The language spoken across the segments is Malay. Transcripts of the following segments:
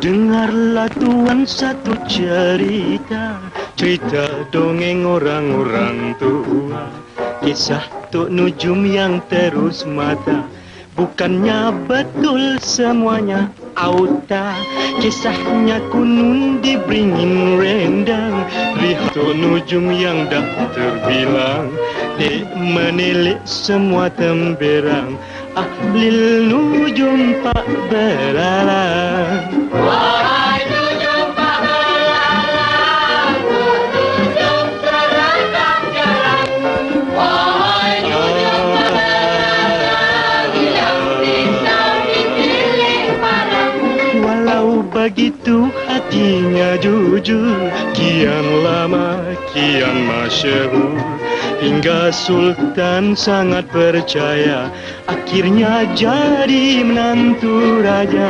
Dengarlah tuan satu cerita, cerita dongeng orang-orang tua. Kisah Tok Nujum yang terus mata, bukannya betul semuanya auta. Kisahnya kunun dibringin rendang, lihat Tok Nujum yang dah terbilang. Dek menilik semua temberang, Ahlil nujum pak belalang. Wahai nujum pak belalang, nujum seragam jarang. Wahai nujum pak belalang, yang bisa dipilih parang. Walau begitu hatinya jujur, kian lama kian masyhur. Hingga Sultan sangat percaya, akhirnya jadi menantu raja.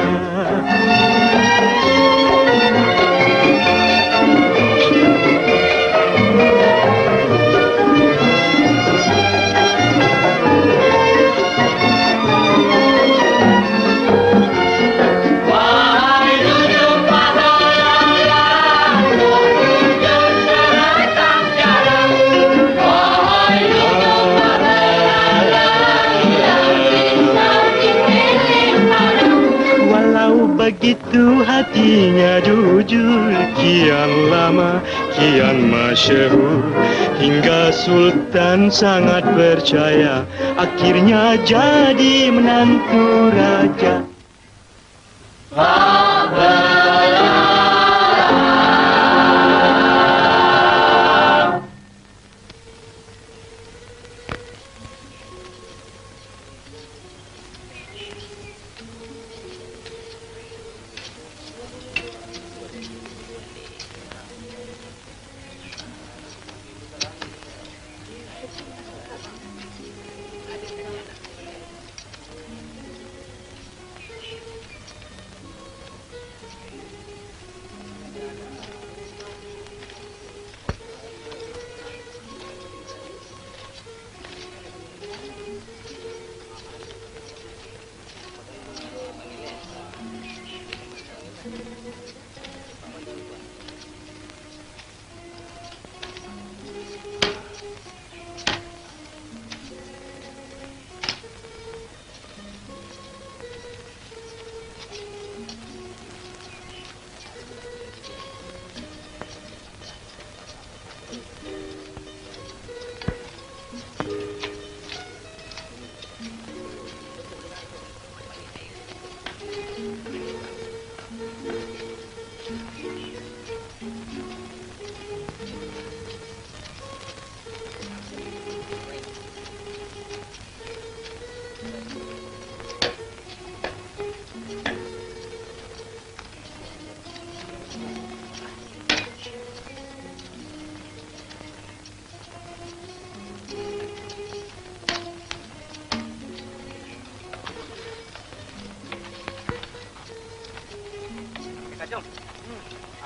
Begitu hatinya jujur, kian lama kian masyhur. Hingga Sultan sangat percaya, akhirnya jadi menantu raja.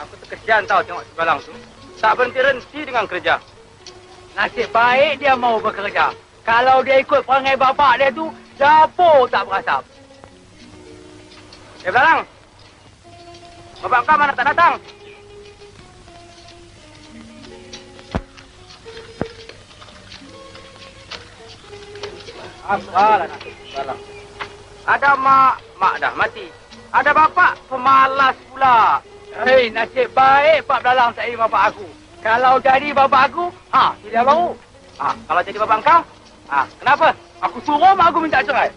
Aku terkesian tahu tengok si Balang tu. Tak berhenti-henti dengan kerja. Nasib baik dia mau bekerja. Kalau dia ikut perangai bapak dia tu, dapur tak berasap. Balang, bapak kau mana tak datang? Apalah nasib Balang. Ada mak dah mati. Ada bapak pemalas pula. Hei, nasib baik Pak Belalang tak jadi bapak aku. Kalau jadi bapak aku, tidak baru. Kalau jadi bapak kau, kenapa? Aku suruh mak aku minta cerai.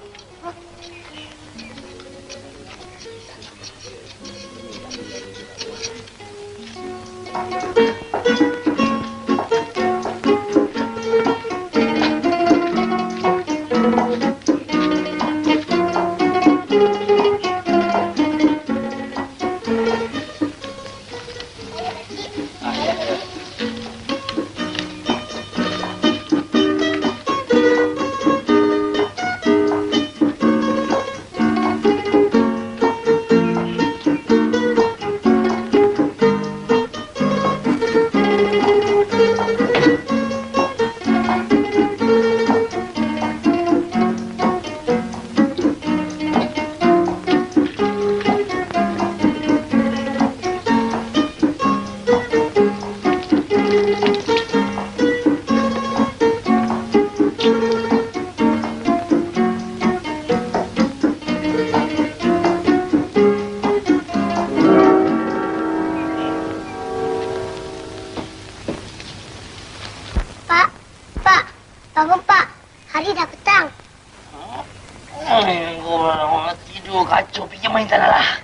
Aduh, kacau. Pergi main sana lah.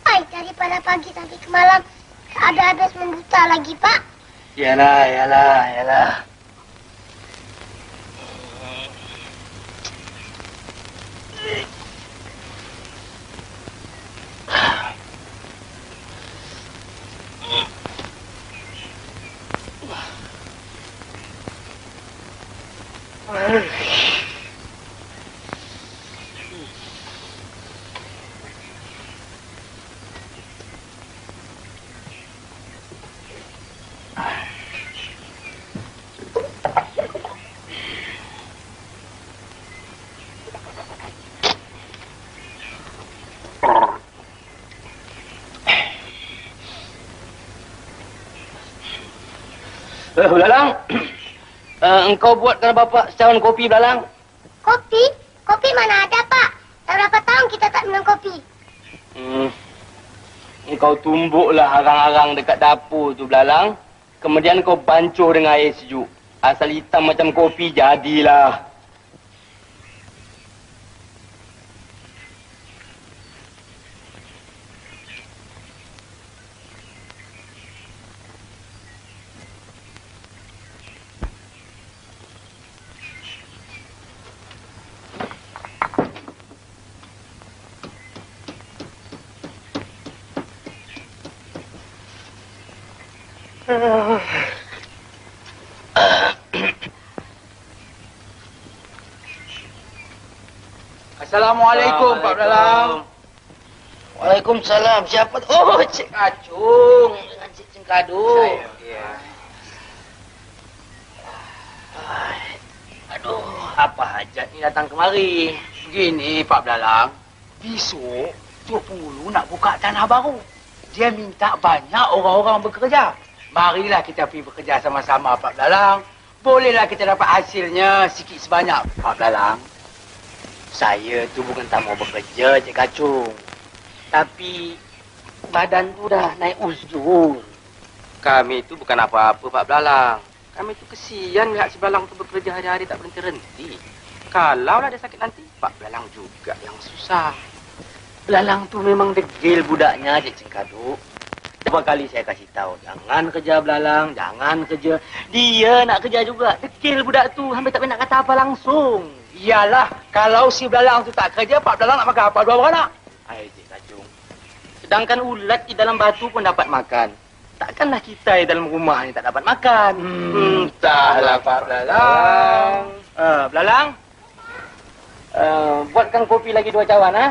Ay, daripada pagi sampai ke malam, ada habis membuta lagi, Pak. Yalah. Belalang, engkau buatkan bapak secawan kopi, Belalang. Kopi? Kopi mana ada, Pak? Dah berapa tahun kita tak minum kopi? Engkau tumbuklah arang-arang dekat dapur tu, Belalang. Kemudian kau bancuh dengan air sejuk. Asal hitam macam kopi, jadilah. Assalamualaikum, Pak Belalang. Waalaikumsalam. Siapa? Oh, Cik Kacung dengan Cik Cengkadu. Aduh, apa hajat ni datang kemari? Begini, Pak Belalang. Besok, Tok Pulu nak buka tanah baru. Dia minta banyak orang-orang bekerja. Marilah kita pergi bekerja sama-sama, Pak Belalang. Bolehlah kita dapat hasilnya sikit sebanyak, Pak Belalang. Saya tu bukan tak mau bekerja, Cik Kacung. Tapi badan tu dah naik uzur. Kami tu bukan apa-apa, Pak Belalang. Kami tu kesian lihat si Belalang tu bekerja hari-hari tak berhenti-henti. Kalaulah dia sakit nanti, Pak Belalang juga yang susah. Belalang tu memang degil budaknya, Cik Cengkadu. Berapa kali saya kasih tahu, jangan kerja Belalang, jangan kerja. Dia nak kerja juga. Degil budak tu, hampir tak nak kata apa langsung. Iyalah, kalau si Belalang tu tak kerja, Pak Belalang nak makan apa? Dua beranak. Hai, Cik Kacung. Sedangkan ulat di dalam batu pun dapat makan. Takkanlah kita di dalam rumah ni tak dapat makan. Entahlah, Pak Belalang. Belalang, buatkan kopi lagi 2 cawan, ha?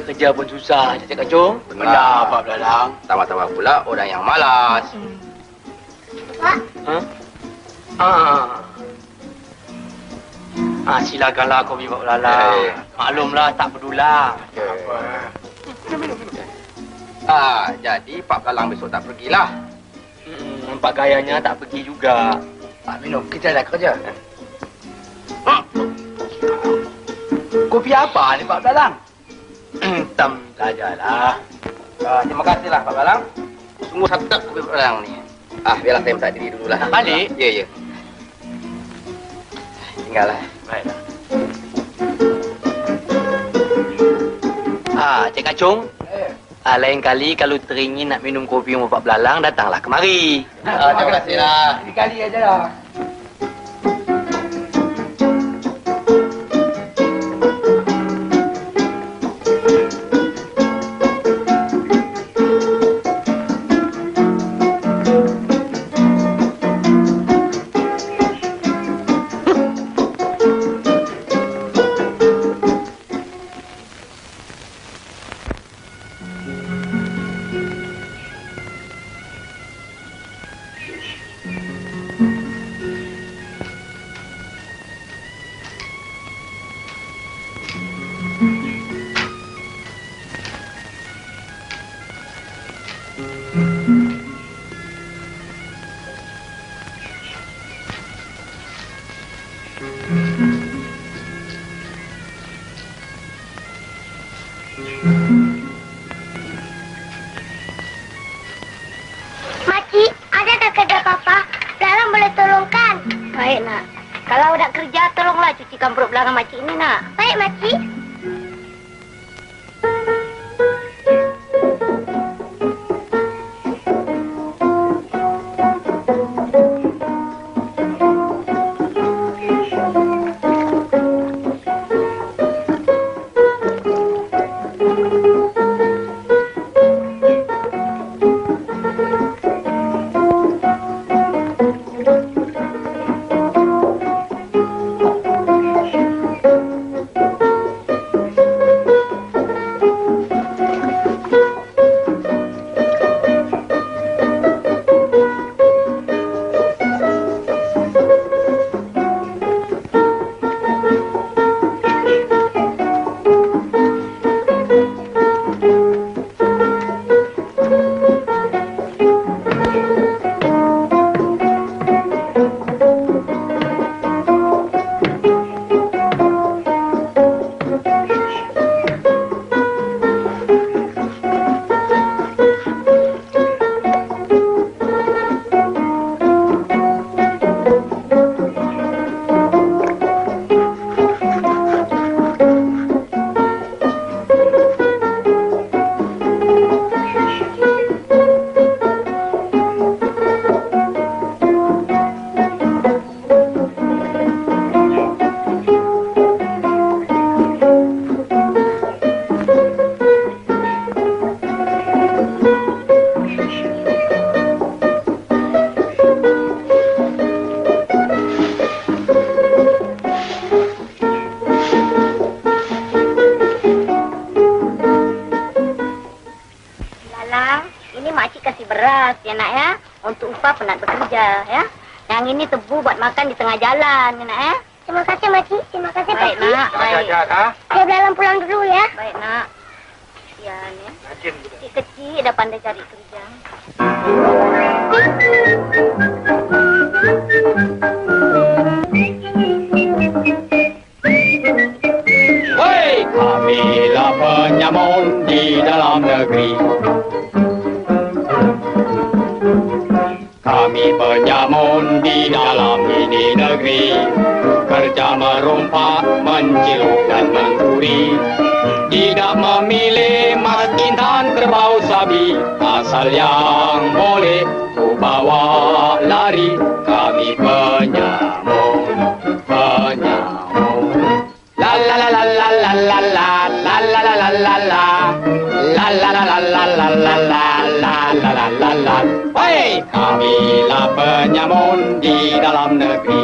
Kerja pun susah, Cik Kacung. Benar, Pak Belalang. Tambah-tambah pula orang yang malas. Pak, Silakanlah kopi Pak Belalang. Maklumlah, tak pedulah. Jadi Pak Belalang besok tak pergilah. Nampak gayanya tak pergi juga. Pak minum, kita dah kerja. Kopi apa ni, Pak Belalang? Hitam sajalah. Terima kasihlah, Pak Belalang. Sungguh sedap kopi Pak Belalang ni. Biarlah saya minta diri dululah. Nak balik? Ya. Tinggallah. Baiklah. Cik Kacung. Lain kali kalau teringin nak minum kopi sama Pak Belalang, datanglah kemari. Terima kasihlah. Ini kali aja lah. Makcik, ada tak kerja papa? Belalang boleh tolongkan. Baik, nak. Kalau udah kerja, tolonglah cucikan perut belakang makcik ini, nak. Baik, makcik. beras ya nak ya, untuk upah penat bekerja ya. Yang ini tebu buat makan di tengah jalan ya nak ya. Terima kasih Makcik, terima kasih Baik Pakcik. nak, baik. Saya Belalang pulang dulu ya. Baik nak. Ya ya. Kecil dah pandai cari kerja. Woi, kamilah penyamun di dalam negeri. Kami penyamun di dalam ini negeri, kerja merompak, menciluk dan mencuri. Tidak memilih mas intan kerbau sabi, asal yang boleh ku bawa lari. Kami penyamun, penyamun. La la la la la la la la la la la la la la. La la la la la la la la la la la la la. Hei, kamilah penyamun di dalam negeri.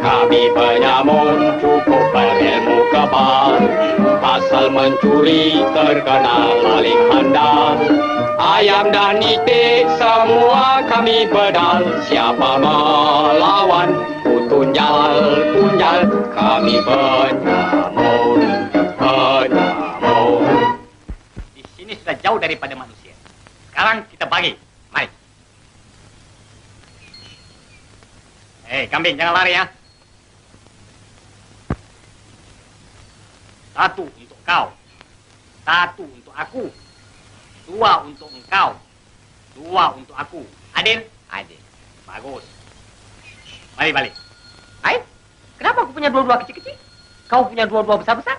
Kami penyamun cukup berilmu kebal, pasal mencuri terkenal paling handal. Ayam dan itik semua kami bedal, siapa melawan ku tunjal, tunjal. Kami penyamun, penyamun. Di sini sudah jauh daripada manusia. Sekarang kita bagi. Mari. Hei, kambing jangan lari ya. Satu untuk kau, satu untuk aku, dua untuk engkau, dua untuk aku. Adil? Adil. Bagus. Mari balik. Hai, kenapa aku punya dua-dua kecil-kecil? Kau punya dua-dua besar-besar?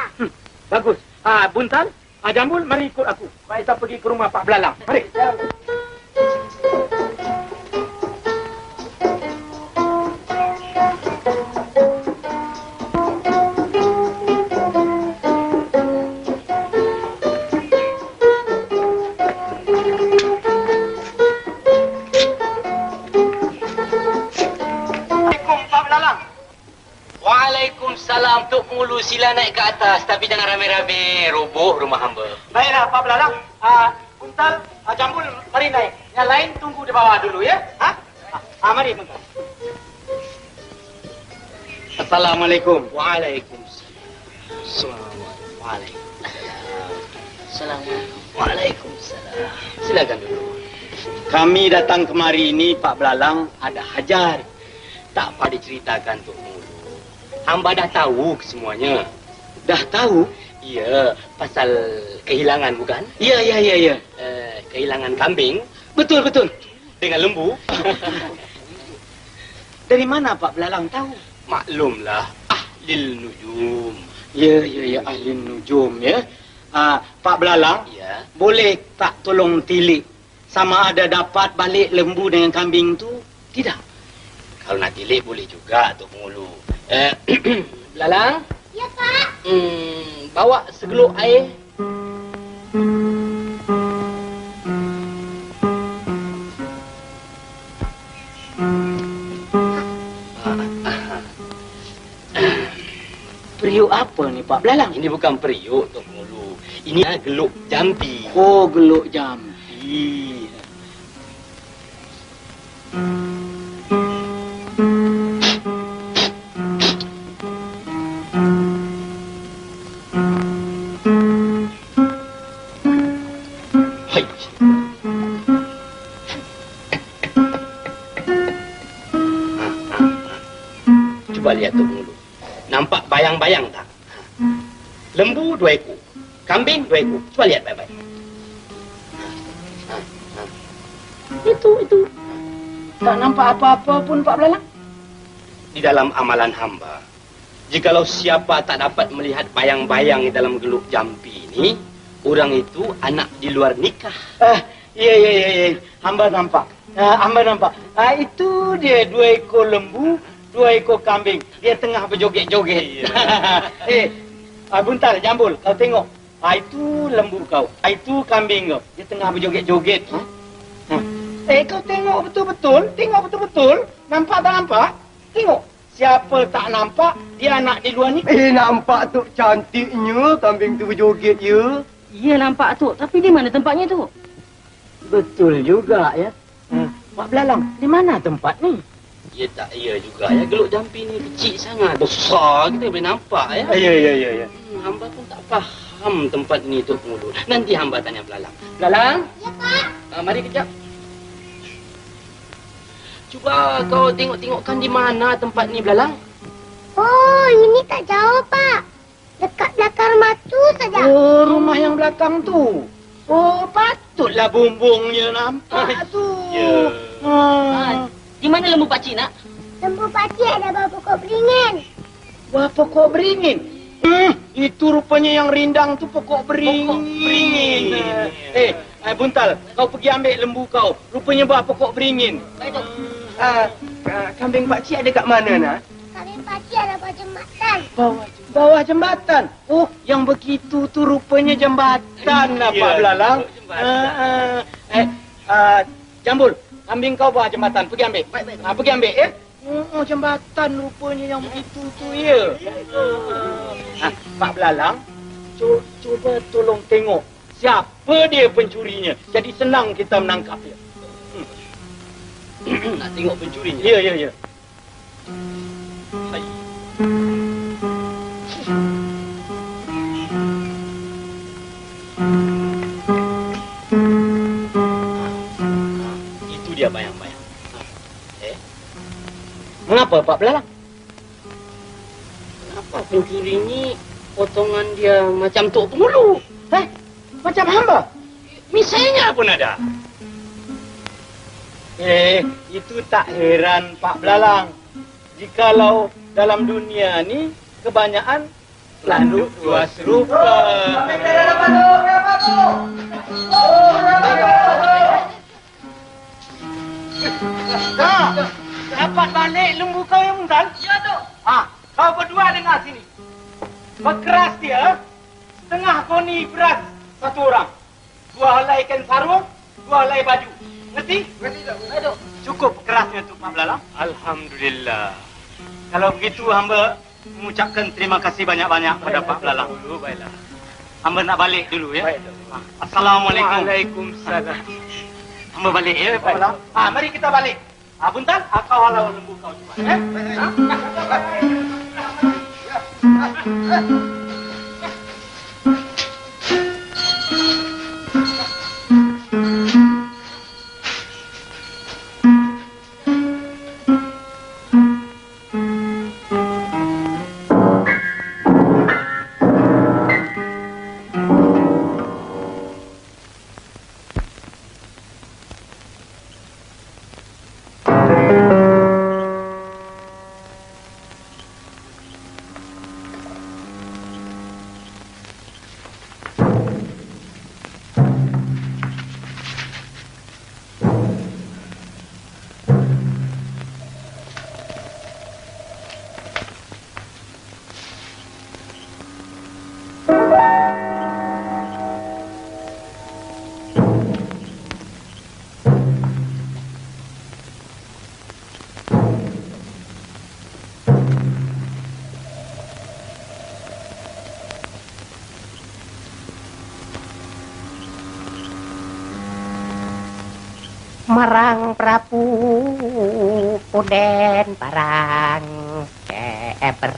Bagus. Buntal, Jambul, mari ikut aku. Kita pergi ke rumah Pak Belalang. Mari. Waalaikumsalam, Tok Pengulu. Sila naik ke atas, tapi jangan rame-rame. Roboh rumah hamba. Baiklah, Pak Belalang. Buntal, Jambul, mari naik. Yang lain tunggu di bawah dulu, ya? Mari, Buntal. Assalamualaikum. Waalaikumsalam. Waalaikumsalam. Silakan dulu. Kami datang kemari ini, Pak Belalang, ada hajar. Tak apa diceritakan, Tok Pengulu. Hamba dah tahu semuanya. Dah tahu? Ya, pasal kehilangan bukan? Ya. Kehilangan kambing Betul. dengan lembu. Dari mana Pak Belalang tahu? Maklumlah, ahlil nujum. Ya, ahli nujum, ya. Pak Belalang, Ya. boleh tak tolong tilik sama ada dapat balik lembu dengan kambing tu? Tidak. Kalau nak tilik boleh juga, Tok Pengulu. Belalang, Ya, Pak. bawa segeluk air. Periuk apa ni Pak Belalang? Ini bukan periuk, Tok Pengulu. Ini geluk jampi. Oh, geluk jampi. Hai. Cuba lihat, Tok Pengulu. Nampak bayang-bayang tak? Lembu 2 ekor. Kambing 2 ekor. Cuba lihat baik-baik. Itu. Tak nampak apa-apa pun Pak Belalang. Di dalam amalan hamba, jikalau siapa tak dapat melihat bayang-bayang di dalam geluk jampi ini, orang itu anak di luar nikah. Ya. Hamba nampak. Itu dia 2 ekor lembu, 2 ekor kambing. Dia tengah berjoget-joget. Buntal, Jambul, kau tengok. Itu lembu kau. Itu kambing kau. Dia tengah berjoget-joget. Kau tengok betul-betul. Tengok betul-betul. Nampak tak nampak? Tengok. Siapa tak nampak, dia anak di luar ni. Nampak tu cantiknya kambing tu berjoget, ya. Ya, nampak tu. Tapi di mana tempatnya tu? Betul juga, ya. Pak Belalang, di mana tempat ni? Ya tak, ya juga ya. Geluk jampi ni kecil sangat. Besar kita boleh nampak ya. Ya. Hamba pun tak faham tempat ni, Tok Pengulu. Nanti hamba tanya Belalang. Belalang? Ya, Pak. Mari kejap. Cuba kau tengok-tengokkan di mana tempat ni, Belalang. Oh, ini tak jauh, Pak. Dekat belakang rumah tu saja. Oh, rumah yang belakang tu. Oh, patutlah bumbungnya nampak tu. Ya. Di mana lembu pakcik nak? Lembu pakcik ada bawah pokok beringin. Wah, pokok beringin. Itu rupanya yang rindang tu pokok beringin. Buntal, kau pergi ambil lembu kau. Rupanya bawah pokok beringin. Baik, Tok. Kambing pakcik ada kat mana, nak? Kambing pakcik ada bawah jembatan. Bawah jembatan. Oh, yang begitu tu rupanya jembatan lah, Pak Belalang. Jambul, kambing kau bawah jembatan. Pergi ambil. Pergi ambil, ya. Oh, jembatan rupanya yang begitu tu, ya. Pak Belalang, cuba tolong tengok siapa dia pencurinya. Jadi senang kita menangkap dia. Nak tengok pencurinya? Ya. Hai. Itu dia bayang-bayang. Mengapa, Pak Belalang? Kenapa pencuri ni potongan dia macam Tok Pengulu? Macam hamba? Misalnya pun ada. Itu tak heran, Pak Belalang. Jikalau dalam dunia ni kebanyakan Landuk dua serupa. Dapat balik lembu kau yang Muntal? Ya, tu. Kau berdua dengar sini. Berkeras dia, setengah koni beras satu orang. 2 helai ikan sarung, 2 helai baju. Ngerti? Ngerti, Dok. Cukup kerasnya tu, Pak Belalang. Alhamdulillah. Kalau begitu, hamba mengucapkan terima kasih banyak-banyak pada Pak Belalang. Baiklah. Hamba nak balik dulu, ya. Baik, Assalamualaikum. Waalaikumsalam. Hamba balik, ya, Pak Belalang. Mari kita balik. Buntal, kau halau lembu kau cuba, ya. Marang Prabu Punden parang keper.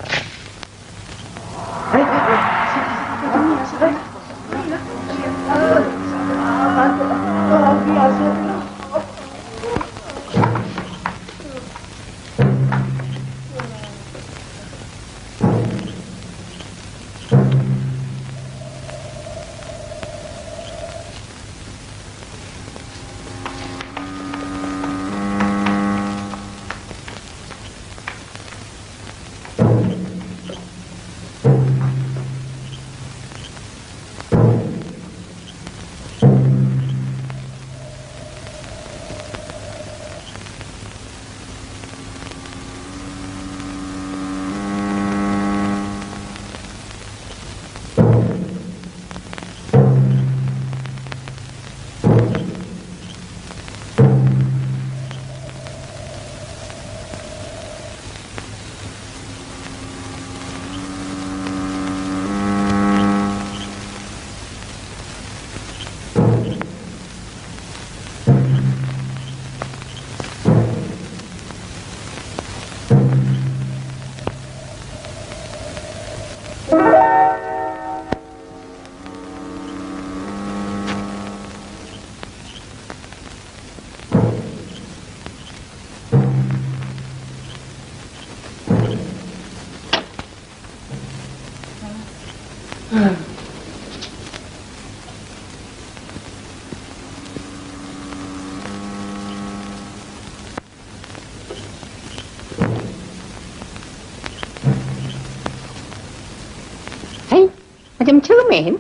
Macam cermin.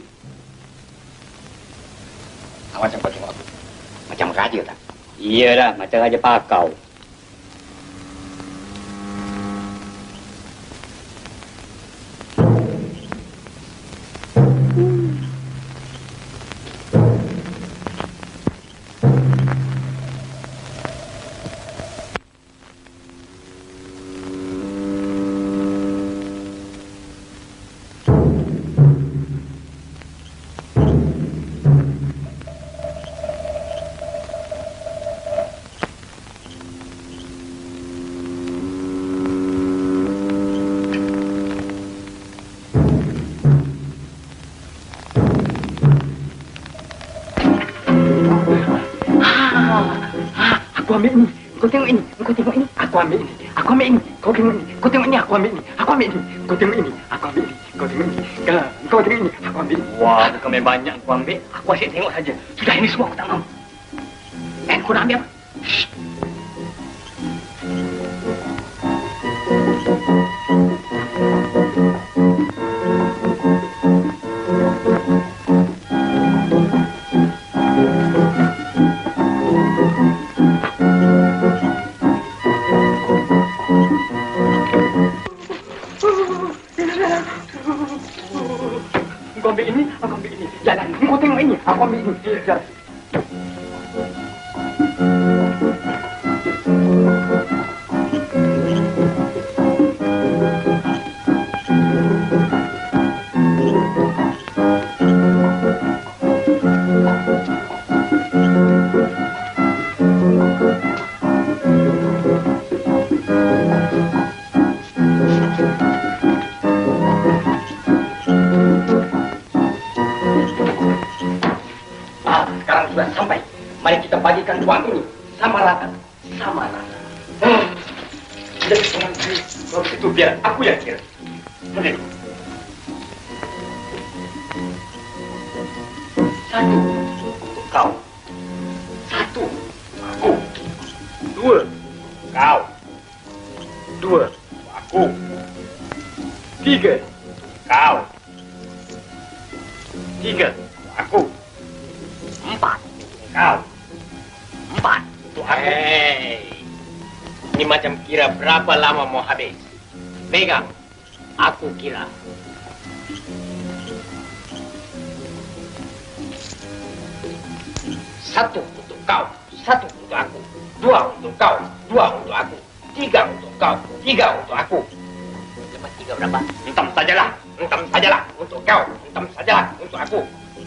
Macam kau tengok aku. Macam raja tak? Iyalah, macam raja pakau. Aku ambil ni. Kau tengok ini. Kau tengok ini. Aku ambil ini. Aku ambil ini. Kau tengok ini. Kau tengok ini. Aku ambil ini. Aku ambil ini. Kau tengok ini. Aku ambil ini. Kau tengok ini. Kau tengok ini. Aku ambil ini. Wah, bukan main banyak aku ambil. Aku asyik tengok saja. Sudah, ini semua aku tak mahu. Kau nak ambil apa? Shh. tiga. Sekarang sudah sampai. Mari kita bagikan uang ini sama rata. Sama rata. Tidak seorang diri. Kalau itu biar aku yang kira. Mari. Satu untuk kau. Satu aku. Dua kau. Dua aku. Tiga kau. Tiga aku. Empat kau. Empat untuk aku. Ini macam kira berapa lama mau habis. Pegang. Aku kira. Satu untuk kau. Satu untuk aku. Dua untuk kau. Dua untuk aku. Tiga untuk kau. Tiga untuk aku. Lepas tiga berapa? Entam sajalah. Entam sajalah untuk kau. Entam sajalah untuk aku.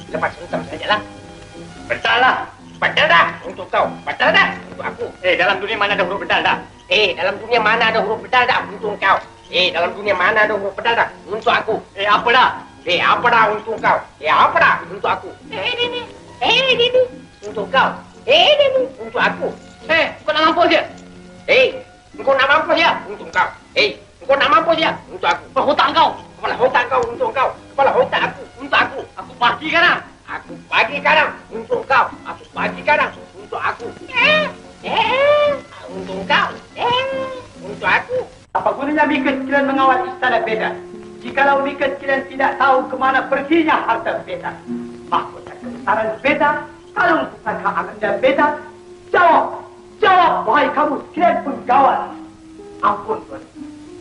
Lepas entam sajalah. Betul lah. Betul dah untuk kau. Betul dah untuk aku. Dalam dunia mana ada huruf betul dah? Dalam dunia mana ada huruf betul dah untuk kau? Dalam dunia mana ada huruf betul dah untuk aku? Apa dah? Apa dah untuk kau? Apa dah untuk aku? Ini. Untuk kau. Ini untuk aku. Kau nak mampus ya? Kau nak mampus ya untuk kau? Kau nak mampus ya untuk aku? Kepala otak kau. Kepala otak kau untuk kau. Kepala otak aku untuk aku. Aku bagi kadang. Aku bagi kadang untuk kau. Aku bagi kadang untuk aku. Untuk kau. Untuk aku. Apa gunanya Mika sekalian mengawal istana Beda? Jikalau Mika sekalian tidak tahu kemana perginya harta Beda. Mahkota kebesaran Beda, kalung pusaka Ananda Beda. Jawab, wahai kamu sekalian penggawal. Ampun tuan,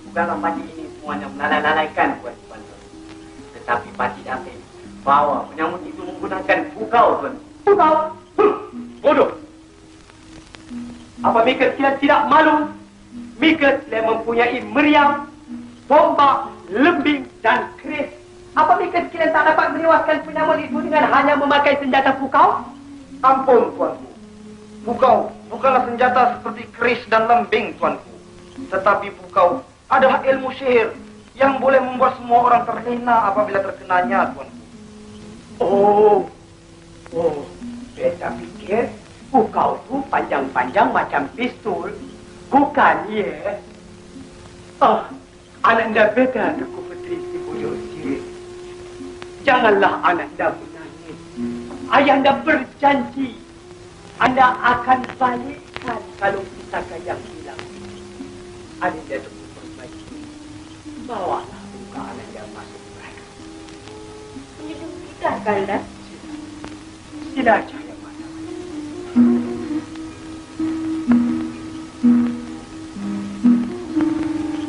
bukanlah pati ini semuanya melalaikan tuan. Tetapi pati dapat bawa penyambut itu menggunakan pukau tuan. Pukau? Bodoh. Apa Mika sekalian tidak malu? Mika sekalian mempunyai meriam, tombak, lembing dan keris. Apa Mika sekalian tak dapat menewaskan penyambut itu dengan hanya memakai senjata pukau? Ampun tuanku. Pukau bukanlah senjata seperti keris dan lembing tuanku. Tetapi pukau adalah ilmu sihir yang boleh membuat semua orang terlena apabila terkenanya tuanku. Oh, Beta pikir pukau itu panjang-panjang macam pistol. Bukan, ya? Ananda Beta Tuku Putri Si Bujur Sirih. Janganlah Ananda menangis. Ayahanda berjanji Anda akan balikkan kalung pusaka yang hilang. Ananda Tuku perbaiki. Bawalah buka Ananda masuk mereka. Hidup kita, Kanda. Sila cahaya mata.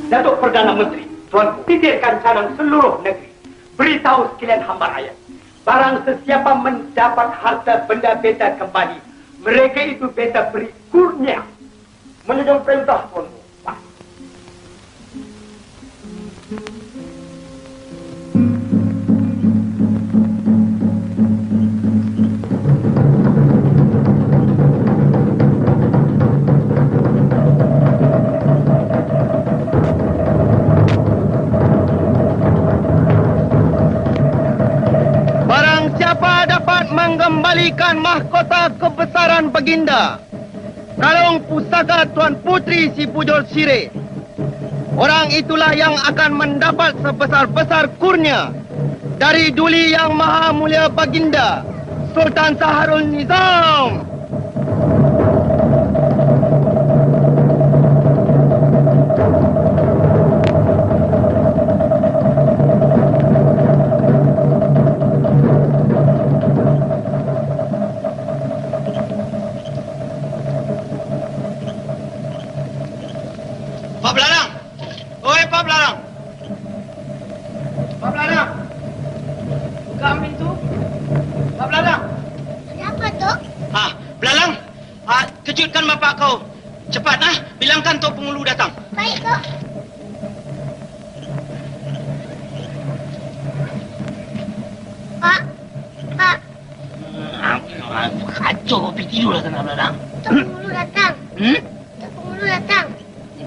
Datuk Perdana Menteri, tuanku, titirkan canang seluruh negeri. Beritahu sekalian hamba rakyat. Barang sesiapa mendapat harta benda Beta kembali, mereka itu Beta beri kurnia. Menunjukkan perintah tuanku. Mengembalikan mahkota kebesaran Baginda, kalung pusaka Tuan Putri Si Bujur Sirih. Orang itulah yang akan mendapat sebesar-besar kurnia dari Duli Yang Maha Mulia Baginda Sultan Saharul Nizam. Pak Belarang! Oi, Pak Belarang! Pak Belarang! Buka pintu! Pak Belarang! Lanjutkan bapak kau. Cepat, bilangkan Tok Pengulu datang. Baik, Kok. Pak. Pak. Kacau, kau pergi tidur lah tanah beladang. Tok Pengulu datang. Tok Pengulu datang.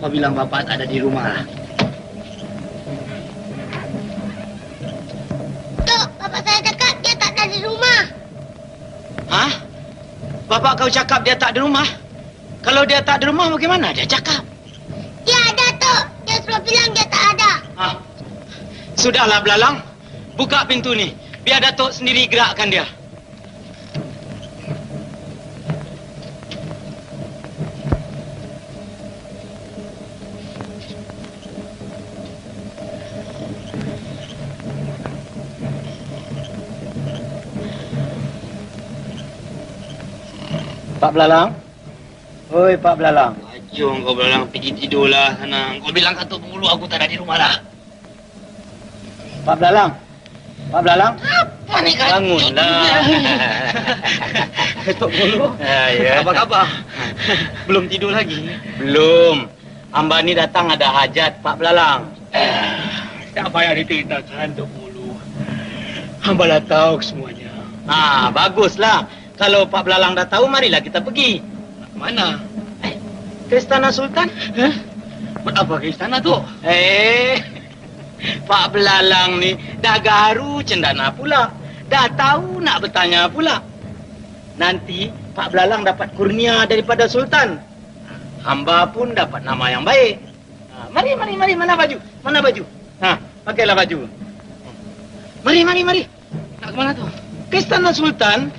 Kau bilang bapak tak ada di rumah lah. Tok, bapak saya cakap dia tak ada di rumah. Hah? Bapak kau cakap dia tak di rumah? Kalau dia tak di rumah, bagaimana dia cakap? Dia ada, Tok. Dia suruh bilang dia tak ada. Sudahlah, Belalang. Buka pintu ni. Biar Datuk sendiri gerakkan dia. Pak Belalang? Oi, Pak Belalang. Jom kau Belalang, pergi tidurlah sana. Kau bilang kat Tok Pengulu aku tak ada di rumah lah. Pak Belalang? Pak Belalang? Apa ni kan? Bangunlah. Tok Pengulu? Ya. Apa khabar? Belum tidur lagi? Belum. Hamba ni datang ada hajat, Pak Belalang. Tak payah diceritakan, Tok Pengulu. Hamba dah tahu semuanya. Baguslah. Kalau Pak Belalang dah tahu, marilah kita pergi. Mana? Ke Istana Sultan. Buat apa ke istana tu? Pak Belalang ni dah garu cendana pula. Dah tahu nak bertanya pula. Nanti Pak Belalang dapat kurnia daripada Sultan. Hamba pun dapat nama yang baik. Mari. Mana baju? Mana baju? Pakailah baju. Mari. Nak ke mana tu? Ke Istana Sultan.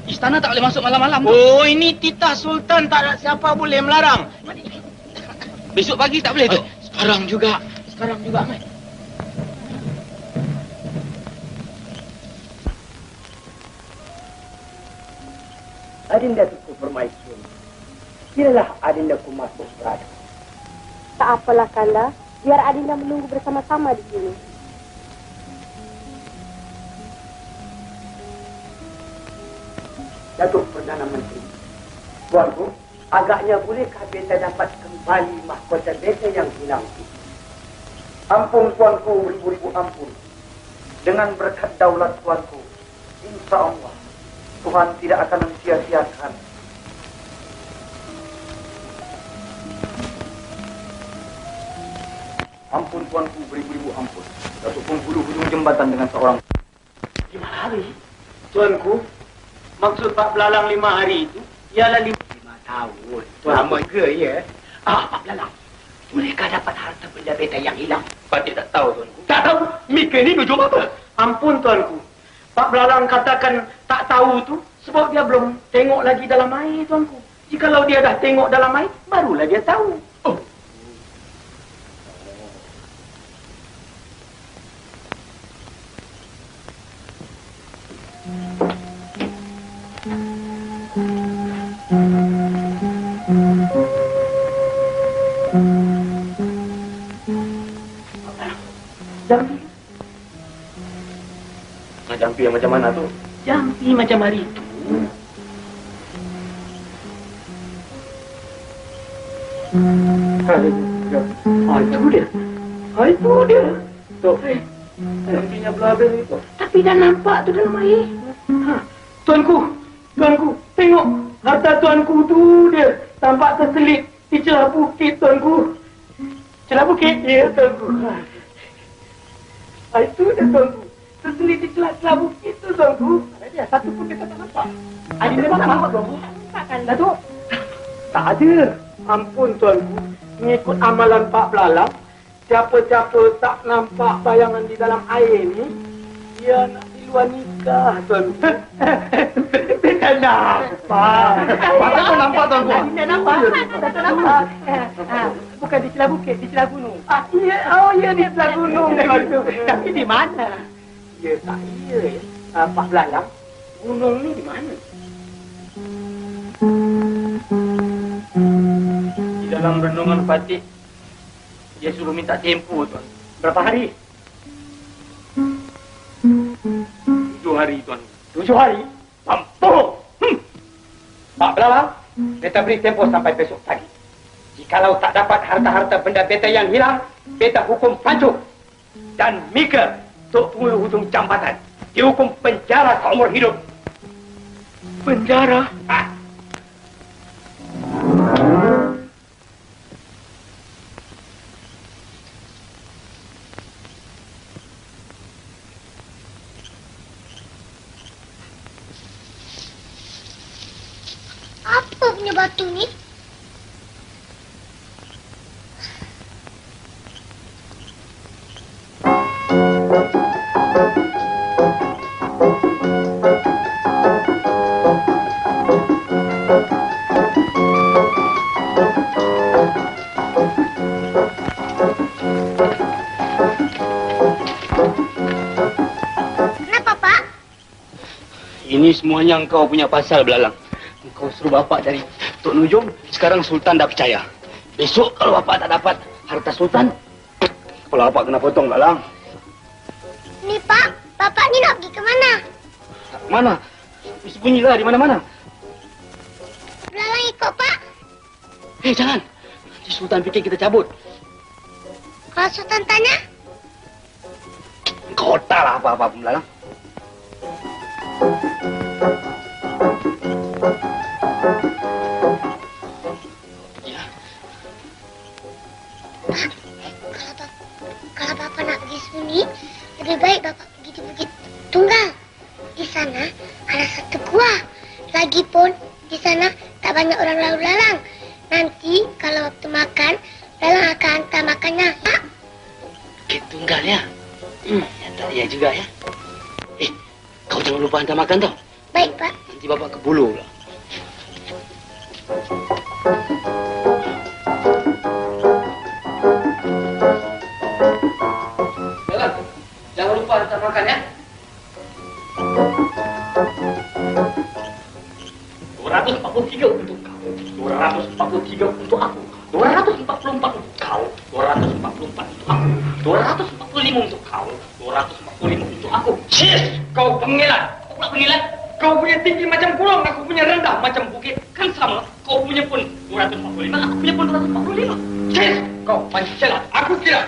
Istana tak boleh masuk malam-malam tu. Oh, ini titah Sultan, tak ada siapa boleh melarang. Mari. Besok pagi tak boleh tu? Sekarang juga, Mai. Adinda Tuku Permaisuri, biarlah Adindaku masuk berada. Tak apalah, Kanda. Biar Adinda menunggu bersama-sama di sini. Datuk Perdana Menteri, Tuanku, agaknya bolehkah beta dapat kembali mahkota beta yang hilang itu? Ampun Tuanku, beribu-ribu ampun. Dengan berkat daulat Tuanku, insya Allah Tuhan tidak akan mensia-siakan. Ampun Tuanku, beribu-ribu ampun. Datuk Pengulu hujung jembatan dengan seorang. 5 hari? Tuanku, maksud Pak Belalang 5 hari itu ialah 5 tahun. Lama ke, ya? Pak Belalang, bolehkah dapat harta benda beta yang hilang? Patut tak tahu, Tuanku. Tak tahu? Mika ni berjumpa apa? Ampun, Tuanku. Pak Belalang katakan tak tahu tu sebab dia belum tengok lagi dalam air, Tuanku. Jikalau dia dah tengok dalam air, barulah dia tahu. Jampi yang macam mana tu? Jampi macam hari itu. Itu dia. Tu. Jampinya belabel itu. Tapi dah nampak tu dalam air. Tuanku, tengok. Harta tuanku tu dia. Tampak terselit di celah bukit, Tuanku. Celah bukit? Ya, Tuanku. Itu dia, Tuanku. Terselit di celah-celah bukit tu, Tuanku. Ada satu pun kita tak nampak. Adinda mana nampak, Tuanku? Takkan dah tu. Tak ada. Ampun, Tuanku. Mengikut amalan Pak Belalang, siapa-siapa tak nampak bayangan di dalam air ni, dia nak di luar nikah, Tuanku. Tidak nampak. Mana kau nampak, Tuanku? Adinda nampak. Tak nampak. Bukan di celah bukit, di celah gunung. Ya, di celah gunung. Tapi di mana? Ya, tak iya ya. Pak Belalang, gunung ni di mana? Di dalam renungan Fatih, dia suruh minta tempoh, Tuan. Berapa hari? 7 hari, Tuan. 7 hari? Mampu! Pak Belalang, beta beri tempo sampai besok pagi. Jikalau tak dapat harta-harta benda beta yang hilang, beta hukum Pancu dan Mika, Tok Pengulu Hujung Jambatan, dihukum penjara seumur hidup. Penjara? Apa punya batu ni? Kenapa, Pak? Ini semuanya engkau punya pasal, Belalang. Engkau suruh bapak dari Tok Nujum, sekarang Sultan dah percaya. Besok kalau bapak tak dapat harta Sultan, kepala bapak kena potong, Belalang. Ni, Pak. Bapak ni nak pergi ke mana? Mana? Sembunyilah di mana-mana. Belalang ikut, Pak. Jangan. Nanti Sultan fikir kita cabut. Kalau Sultan tanya, Engkau tak lah apa-apa pun, Belalang. kalau Bapak nak pergi sembunyi, lebih baik Bapak pergi di Bukit Tunggal. Di sana ada satu gua. Lagipun di sana tak banyak orang lalu lalang. Nanti kalau waktu makan, Lalang akan hantar makannya. Pak. Bukit Tunggal ya? Ya tak ya juga ya. Kau jangan lupa hantar makan tau. Baik, Pak. Nanti bapak ke bulu pula. Jangan lupa hantar makan ya. 243 untuk kau, 243 untuk aku, 244 untuk kau, 244 untuk aku, 245 untuk kau, 245 untuk aku. Yes, kau pengilat. Kau pula pengilat. Kau punya tinggi macam gunung, aku punya rendah macam bukit. Kan sama, kau punya pun 245, aku punya pun 245. Yes, kau pancalat. Aku kira.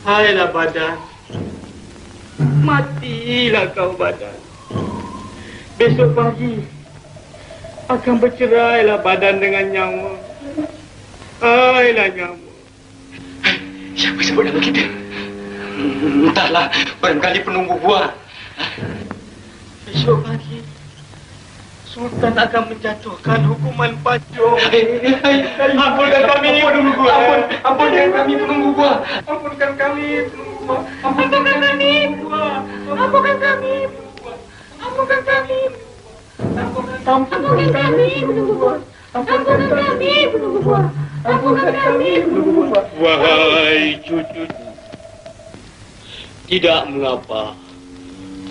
Hailah badan, matilah kau badan. Besok pagi akan bercerailah badan dengan nyawa. Hailah nyawa. Siapa sebut nama kita? Entahlah, barangkali penunggu gua. Besok pagi Sultan akan menjatuhkan hukuman pancung. Ampunkan kami, penunggu gua. Ampunkan kami, penunggu gua. Ampunkan kami, penunggu gua. Ampunkan kami, gua. Ampunkan kami, ampunkan kami. Ampunkan kami, penunggu gua. Ampunkan kami, penunggu gua. Ampunkan kami, penunggu gua. Wahai cucu, tidak mengapa.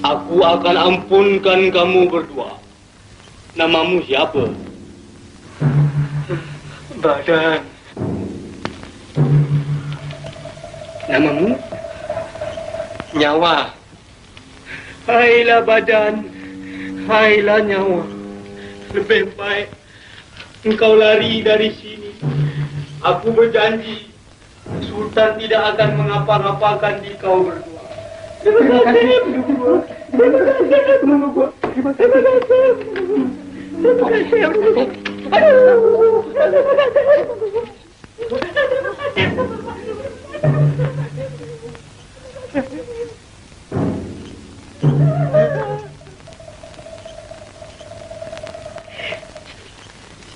Aku akan ampunkan kamu berdua. Namamu siapa? Badan. Namamu? Nyawa. Hailah badan, hailah nyawa. Lebih baik engkau lari dari sini. Aku berjanji, Sultan tidak akan mengapa-ngapakan di kau berdua. Terima kasih, terima kasih, menunggu. Terima kasih. Terima kasih.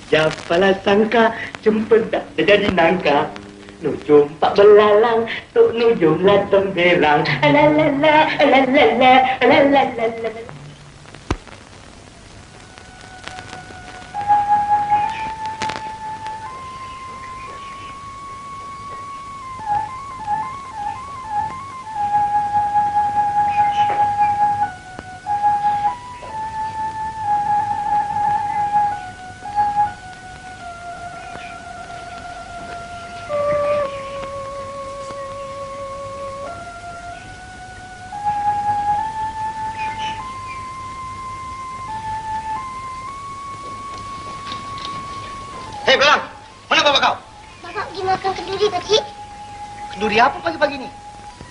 Siapalah sangka cempedak jadi nangka. Nujum pak belalang, tuk nujum lah tembelang. Alalala, alalala, alalala. Belalang, mana bapak kau? Bapak pergi makan kenduri, Pakcik. Kenduri apa pagi-pagi ni?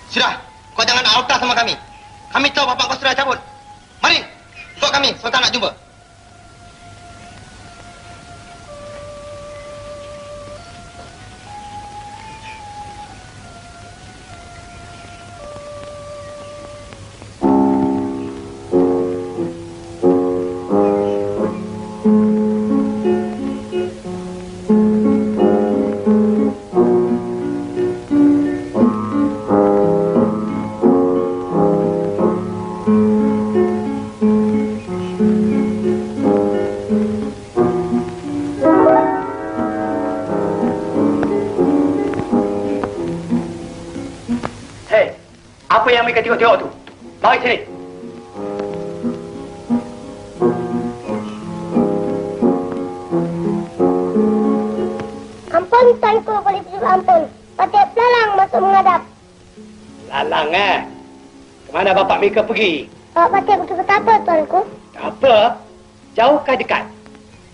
Sudah, kau jangan alta sama kami. Kami tahu bapak kau sudah cabut. Mari, ikut kami, Sultan nak jumpa. Apa yang mereka tengok-tengok tu? Mari sini. Ampun, Tuanku, boleh tujuh ampun. Patih Belalang masuk menghadap. Lalang Kemana bapak mereka pergi? Bapak Patih pergi betapa, Tuanku? Apa? Jauhkah dekat?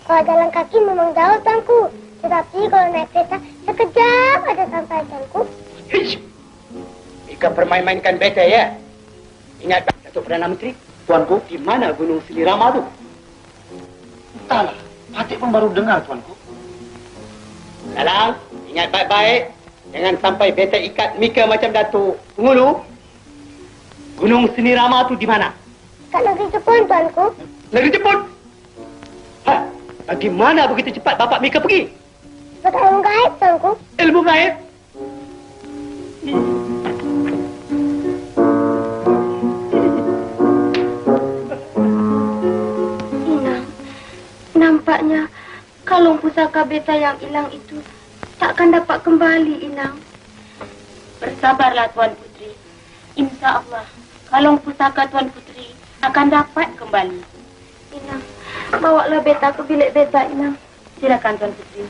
Kalau jalan kaki memang jauh, Tuanku. Tetapi kalau naik kereta, sekejap ada sampai, Tuanku. Hish! Mereka permain-mainkan beta, ya? Ingat, Datuk Perdana Menteri, Tuanku, di mana Gunung Selirama tu? Entahlah, Patih pun baru dengar, Tuanku. Lalang, ingat baik-baik. Jangan sampai beta ikat Mika macam Datuk Ngulu. Gunung Selirama tu di mana? Kat negeri Jepun, Tuanku. Negeri Jepun? Bagaimana begitu cepat bapak Mika pergi? Sebab ilmu gaib, Tuanku. Ilmu gaib? Nampaknya kalung pusaka beta yang hilang itu takkan dapat kembali, Inang. Bersabarlah Tuan Putri. Insya Allah, kalung pusaka Tuan Putri akan dapat kembali. Inang, bawalah beta ke bilik beta, Inang. Silakan Tuan Putri.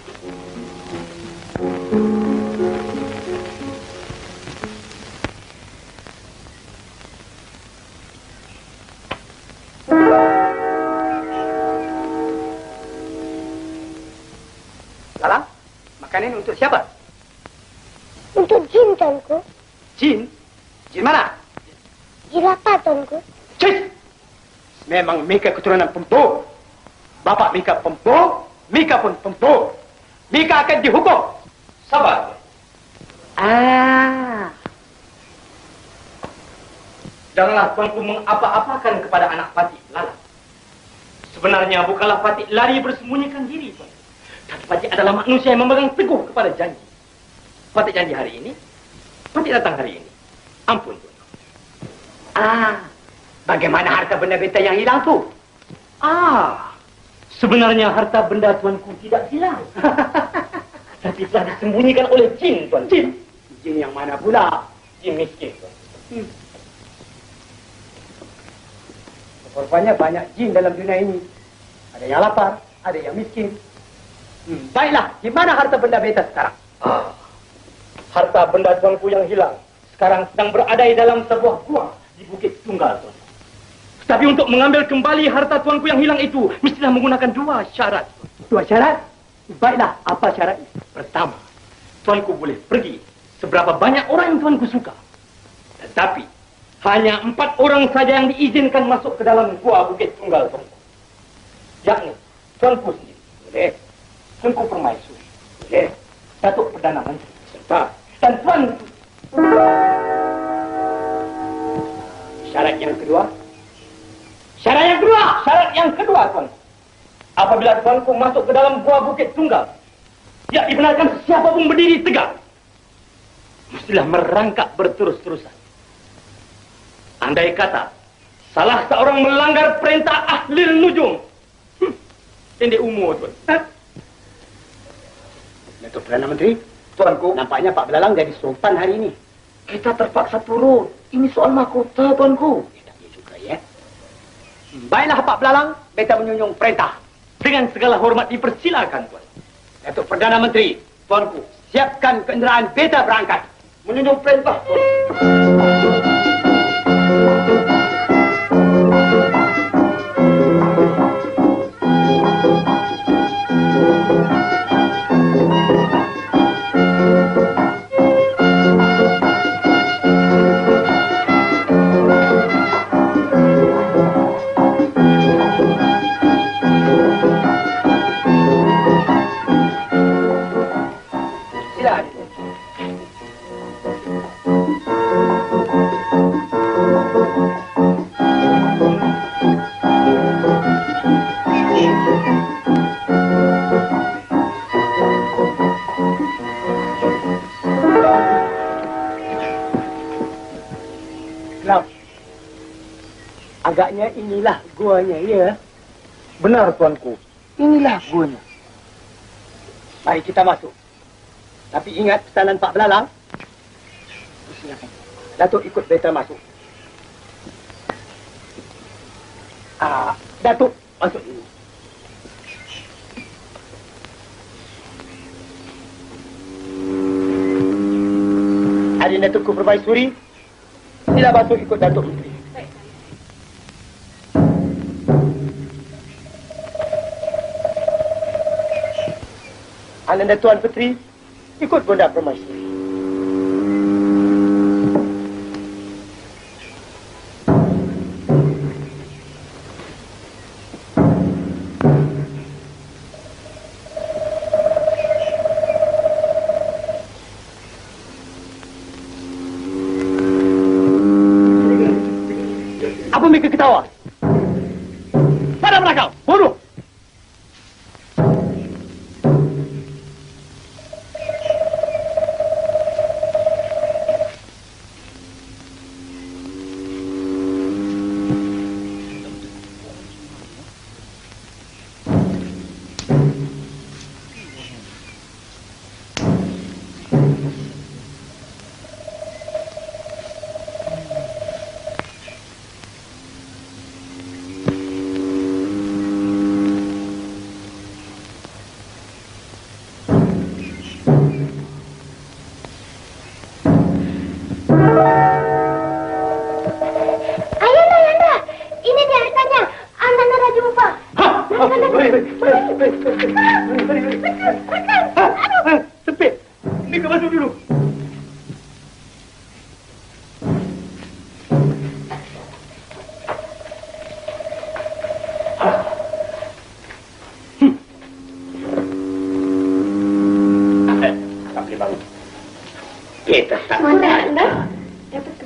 Lalang, makanan ini untuk siapa? Untuk jin, Tuanku. Jin? Jin mana? Jirapa, Tuanku. Cik! Memang Mika keturunan pembunuh. Bapak Mika pembunuh, Mika pun pembunuh. Mika akan dihukum. Sabar. Janganlah tuanku mengapa-apakan kepada anak Patih Lalang. Sebenarnya bukanlah Patih lari bersembunyikan diri, Tuan. Tapi Patih adalah manusia yang memegang teguh kepada janji. Patih janji hari ini, Patih datang hari ini. Ampun, Tuan. Bagaimana harta benda beta yang hilang tu? Sebenarnya harta benda tuanku tidak hilang. Tapi telah disembunyikan oleh jin, Tuan. Jin? Jin yang mana pula? Jin miskin, Tuan. Rupanya banyak jin dalam dunia ini. Ada yang lapar, ada yang miskin. Baiklah, di mana harta benda beta sekarang? Harta benda tuanku yang hilang sekarang sedang berada di dalam sebuah gua di Bukit Tunggal, Tuan. Tapi untuk mengambil kembali harta tuanku yang hilang itu, mestilah menggunakan dua syarat. Dua syarat? Baiklah, apa syarat? Pertama, tuanku boleh pergi seberapa banyak orang yang tuanku suka. Tetapi, hanya 4 orang saja yang diizinkan masuk ke dalam gua Bukit Tunggal, tuanku. Yakni, tuanku sendiri. Boleh. Tuanku Permaisuri. Boleh. Datuk Perdana Menteri. Serta. Dan tuanku. Syarat yang kedua. Syarat yang kedua, Tuan. Apabila tuanku masuk ke dalam gua Bukit Tunggal, tidak dibenarkan siapa pun berdiri tegak. Mestilah merangkak berterus-terusan. Andai kata salah seorang melanggar perintah Ahlil Nujum, pendek umur, Tuan. Datuk Perdana Menteri, tuanku, nampaknya Pak Belalang jadi sultan hari ini. Kita terpaksa turun. Ini soal mahkota, tuanku. Baiklah Pak Belalang, beta menyunjung perintah. Dengan segala hormat dipersilakan, Tuan. Datuk Perdana Menteri, tuanku, siapkan kenderaan beta berangkat. Menyunjung perintah, Tuan. Agaknya inilah guanya, ya. Benar, tuanku. Inilah guanya. Mari kita masuk. Tapi ingat pesanan Pak Belalang. Silakan. Datuk ikut beta masuk. Datuk masuk ini. Hari Datukku Permaisuri, sila masuk ikut Datuk Putri. Ananda Tuan Putri, ikut Bonda Permaisuri. Apa mereka ketawa? Pada mereka, bunuh! Sepit, ini kau masuk dulu. Tak boleh bangun. Kita tak ada.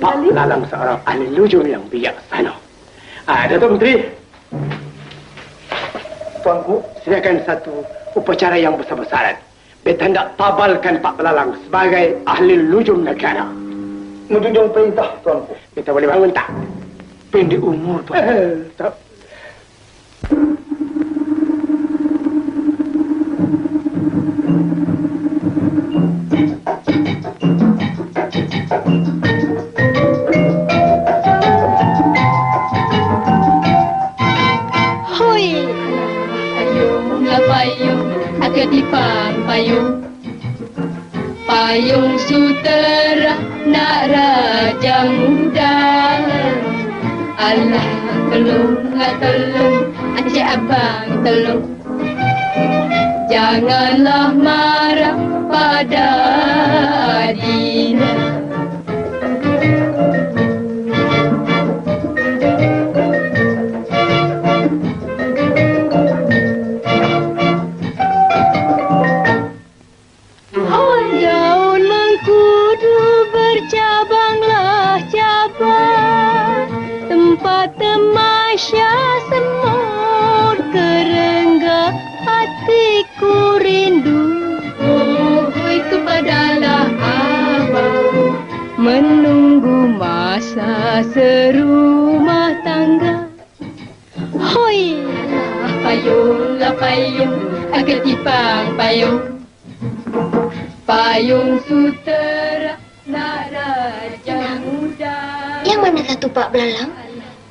Pak Belalang seorang ahli lujur yang bijaksana. Datuk Menteri. Tuanku, silakan satu upacara yang besar-besaran. Beta hendak tabalkan Pak Belalang sebagai ahli lujum negara. Menjunjung perintah, Tuanku. Beta boleh bangun tak? Pendek umur, Tuan. Tak. Ketipang payung, payung sutera nak raja muda. Allah tolong, Encik Abang tolong. Janganlah marah pada Adina. Temasya semut kerengga hatiku rindu. Hoi kepadalah abang menunggu masa serumah tangga. Hoi lah payung ketipang payung, payung sutera nak raja muda. Yang mana satu Pak Belalang?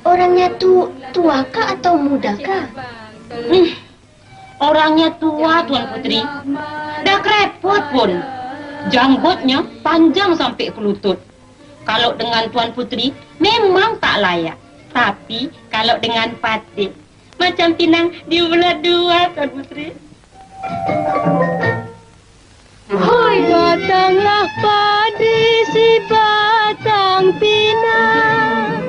Orangnya tua kah atau muda kah? Orangnya tua, Tuan Putri. Dah kerepot pun. Janggutnya panjang sampai ke lutut. Kalau dengan Tuan Putri, memang tak layak. Tapi kalau dengan Patik, macam pinang diulat dua, Tuan Putri. Hoi datanglah padi si batang pinang,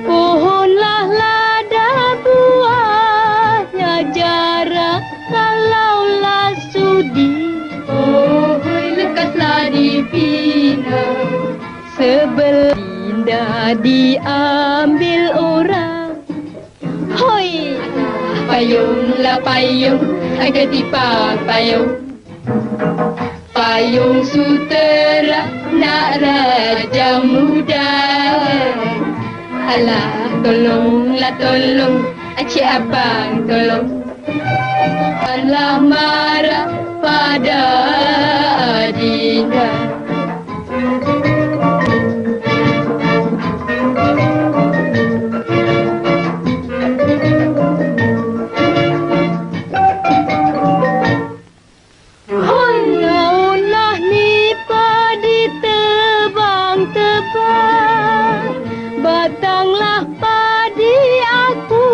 pohonlah lada buahnya jarak kalaulah sudi. Hoi lekaslah dibina, sebelah indah diambil orang. Hoi payunglah payung, ketipang payung, payung sutera nak raja muda. Alah tolonglah tolong, Encik Abang tolong. Janganlah marah pada Adinda. Laulah ni padi tebang-tebang, batanglah padi aku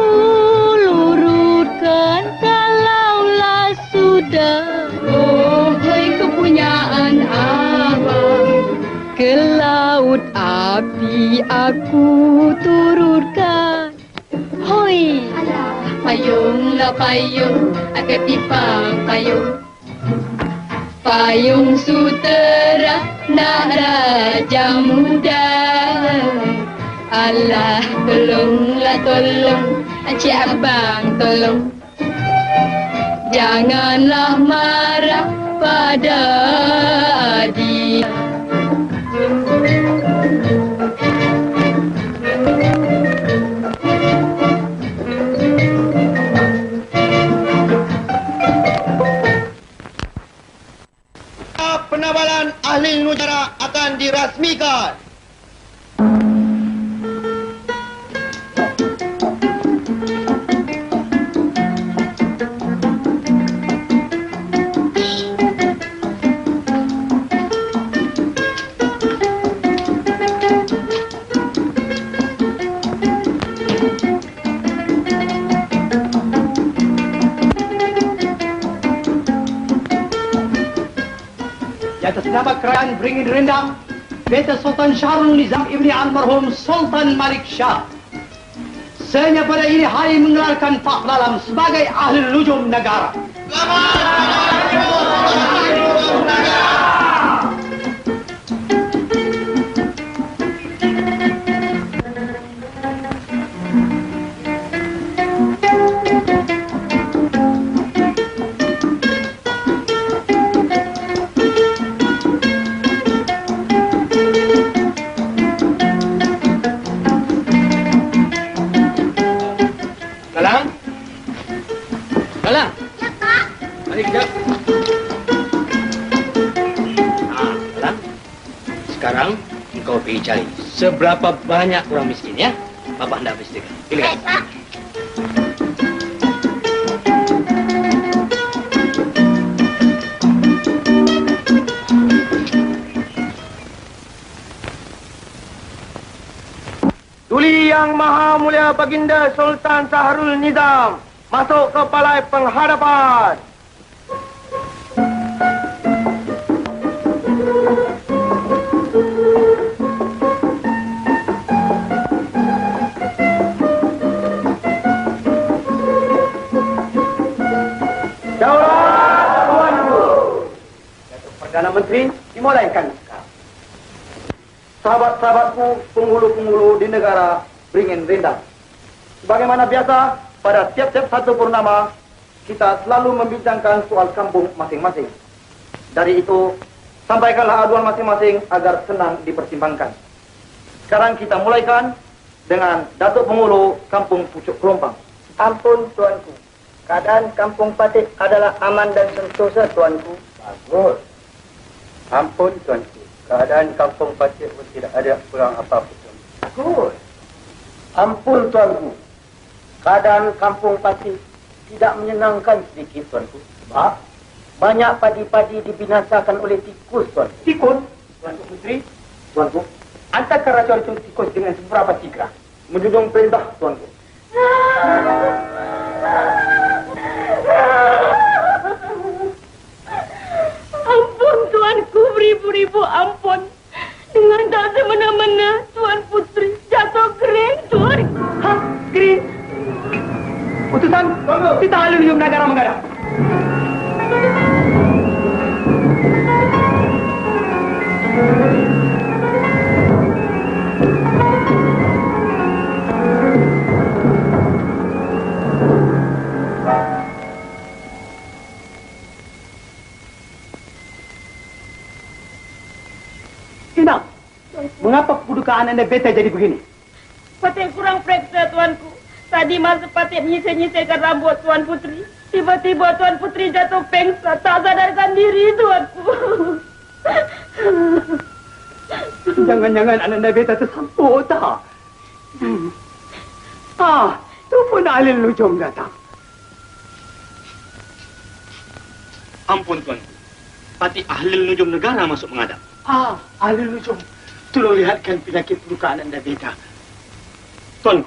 lurutkan kalaulah sudah. Oh, hei kepunyaan abang, ke laut api aku turutkan. Hoi, payunglah payung, ketipang payung. Payung sutera nak raja muda. Allah tolonglah tolong, Encik Abang tolong. Janganlah marah pada Adi. Penabalan ahli negara akan dirasmikan. Di atas nama kerajaan Beringin Rendang, Beta Sultan Syahrul Nizam Ibni Almarhum Sultan Malik Shah, senya pada ini hari mengelarkan Pak Lalam sebagai ahli lujum negara. Sekarang engkau pergi cari seberapa banyak orang miskin ya. Bapak hendak bersedia. Pilih. Tuli Yang Maha Mulia Baginda Sultan Syahrul Nizam masuk ke balai penghadapan. Perdana Menteri dimulaikan sekarang. Sahabat-sahabatku, penghulu-penghulu di negara Beringin Rendang. Sebagaimana biasa, pada tiap-tiap satu purnama, kita selalu membincangkan soal kampung masing-masing. Dari itu, sampaikanlah aduan masing-masing agar senang dipertimbangkan. Sekarang kita mulaikan dengan Datuk Penghulu Kampung Pucuk Kelompang. Ampun, Tuanku. Keadaan Kampung Patik adalah aman dan sentosa, Tuanku. Bagus. Ampun, Tuanku. Keadaan Kampung Patik pun tidak ada kurang apa-apa. Bagus. Ampun, Tuanku. Keadaan Kampung Patik tidak menyenangkan sedikit, Tuanku. Sebab? Banyak padi-padi dibinasakan oleh tikus, Tuanku. Tikus? Tuanku Putri? Tuanku? Antarkan racun-racun tikus dengan seberapa tigra. Menjunjung perintah, Tuanku. Ampun, Tuanku, beribu-ribu ampun. Dengan tak semena-mena, Tuan Putri jatuh kering, Tuan. Hah? Kering? Utusan, kita ahli lujum negara menghadap. Inang, mengapa kedudukan Anda Beta jadi begini? Patik kurang periksa, Tuanku. Tadi masa Patik menyisir-nyisirkan rambut Tuan Putri, tiba-tiba Tuan Putri jatuh pengsan, tak sadarkan diri, Tuanku. Jangan-jangan Ananda Beta tersampuk tak? Tu pun ahli nujum datang. Ampun, Tuanku. Patik ahli nujum negara masuk menghadap. Ahli nujum. Tolong lihatkan penyakit luka Ananda Beta. Tuanku.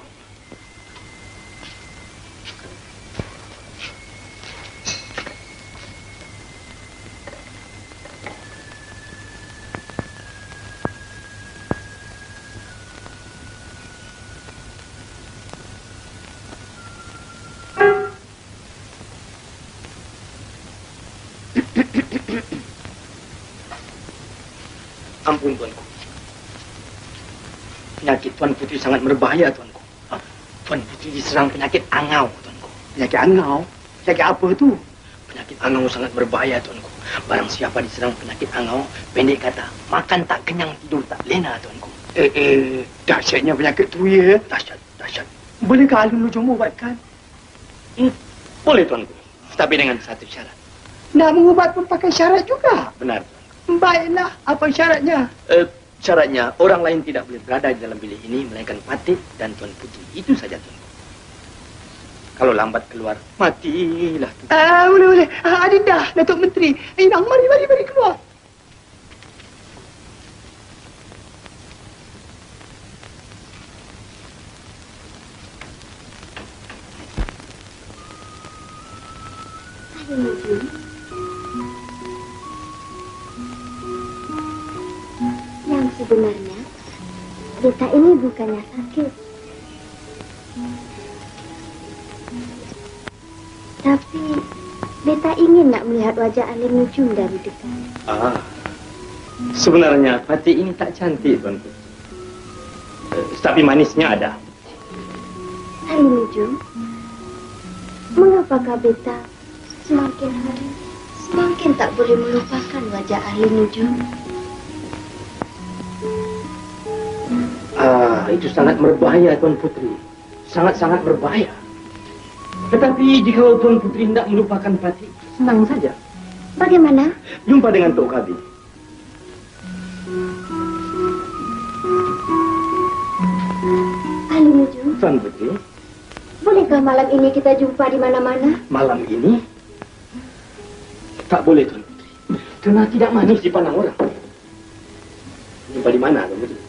Ampun, Tuanku. Penyakit Tuan Putri sangat berbahaya, Tuanku. Tuan Putri diserang penyakit angau, Tuanku. Penyakit angau? Penyakit apa tu? Penyakit angau sangat berbahaya, Tuanku. Barang siapa diserang penyakit angau, pendek kata, makan tak kenyang, tidur tak lena, Tuanku. Dahsyatnya penyakit tu, ya? Dahsyat. Bolehkah ahli nujum ubatkan? Boleh, Tuanku. Tapi dengan satu syarat. Nak mengubat pun pakai syarat juga? Benar, Tuanku. Baiklah, apa syaratnya? Syaratnya, orang lain tidak boleh berada di dalam bilik ini, melainkan Patik dan Tuan Putri. Itu saja, Tuanku. Kalau lambat keluar, matilah. Boleh. Adinda, Datuk Menteri. Inang, mari keluar. Yang sebenarnya, Beta ini bukannya sakit. Tapi, Beta ingin nak melihat wajah ahli nujum dari dekat. Sebenarnya Patik ini tak cantik, Tuanku. Tapi manisnya ada. Ahli nujum, mengapakah Beta semakin hari semakin tak boleh melupakan wajah ahli nujum? Itu sangat berbahaya, Tuan Putri. Sangat-sangat berbahaya. Tetapi jika Tuan Putri tidak melupakan Patik, senang saja. Bagaimana? Jumpa dengan Tok Kabi. Ahli nujum, Tuan Putri, bolehkah malam ini kita jumpa di mana-mana? malam ini tak boleh, Tuan Putri. Karena tidak manis dipandang orang. Jumpa di mana, Tuan Putri?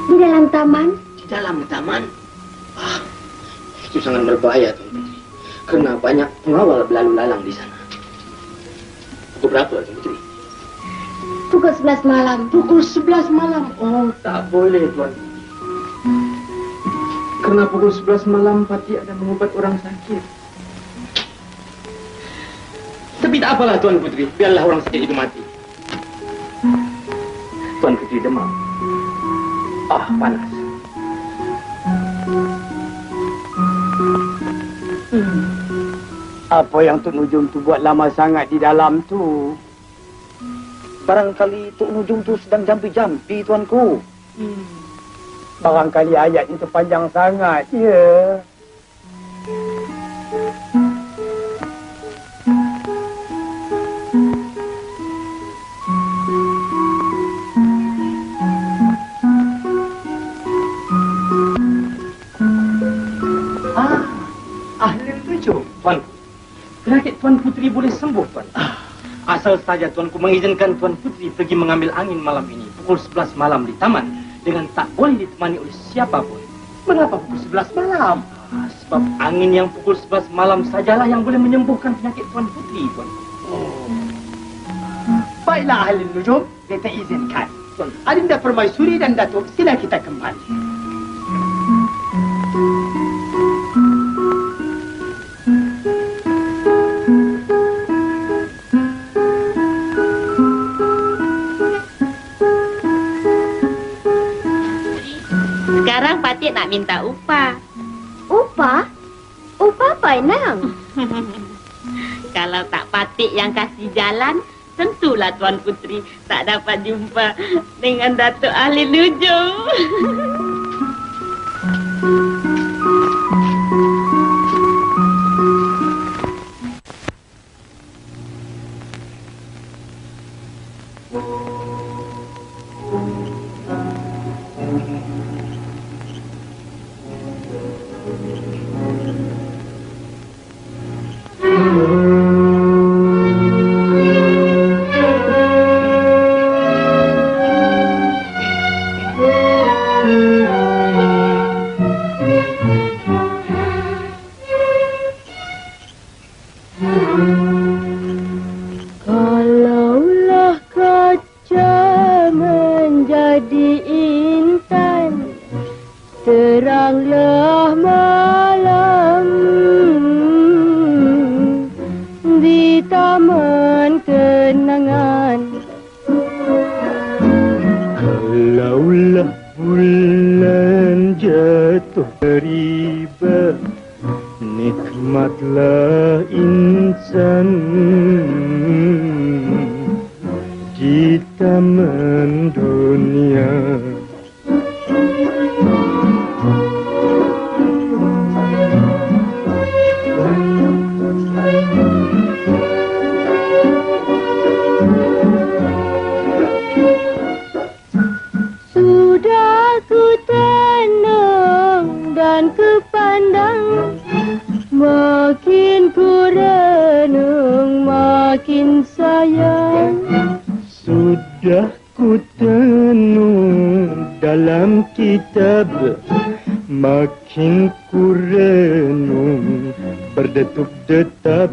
Di dalam taman? Di dalam taman? Itu sangat berbahaya, Tuan Putri. Karena banyak pengawal berlalu lalang di sana. Pukul berapa, Tuan Putri? Pukul 11 malam. Pukul 11 malam? Oh, tak boleh, Tuan. Karena pukul 11 malam Patik ada mengubat orang sakit. Tapi tak apalah, Tuan Putri. Biarlah orang sakit itu mati. Tuan Putri demam. Panas. Apa yang Tok Nujum tu buat lama sangat di dalam tu? Barangkali Tok Nujum tu sedang jampi-jampi, Tuanku. Barangkali ayat itu panjang sangat, ya. Ahli nujum, Tuan. Penyakit Tuan Putri boleh sembuh, Tuan. Asal saja Tuanku mengizinkan Tuan Putri pergi mengambil angin malam ini, pukul 11 malam di taman, dengan tak boleh ditemani oleh siapapun. Mengapa pukul 11 malam? Sebab angin yang pukul 11 malam sajalah yang boleh menyembuhkan penyakit Tuan Putri, Tuan. Baiklah, ahli nujum, Beta izinkan. Tuan. Adinda Permaisuri dan Datuk, sila kita kembali. Sekarang Patik nak minta upah. Upah? Upah apa, Inang? Kalau tak Patik yang kasih jalan, tentulah Tuan Putri tak dapat jumpa dengan Datuk Ahli Nujum. Kalaulah kaca menjadi intan, teranglah malam di taman kenangan. Kalaulah bulan jatuh riba, nikmatlah insan di taman dunia. Sudah ku tenang dan ku pandang, makin ku renung makin sayang. Sudah ku tenung dalam kitab, makin ku renung berdetuk-detab.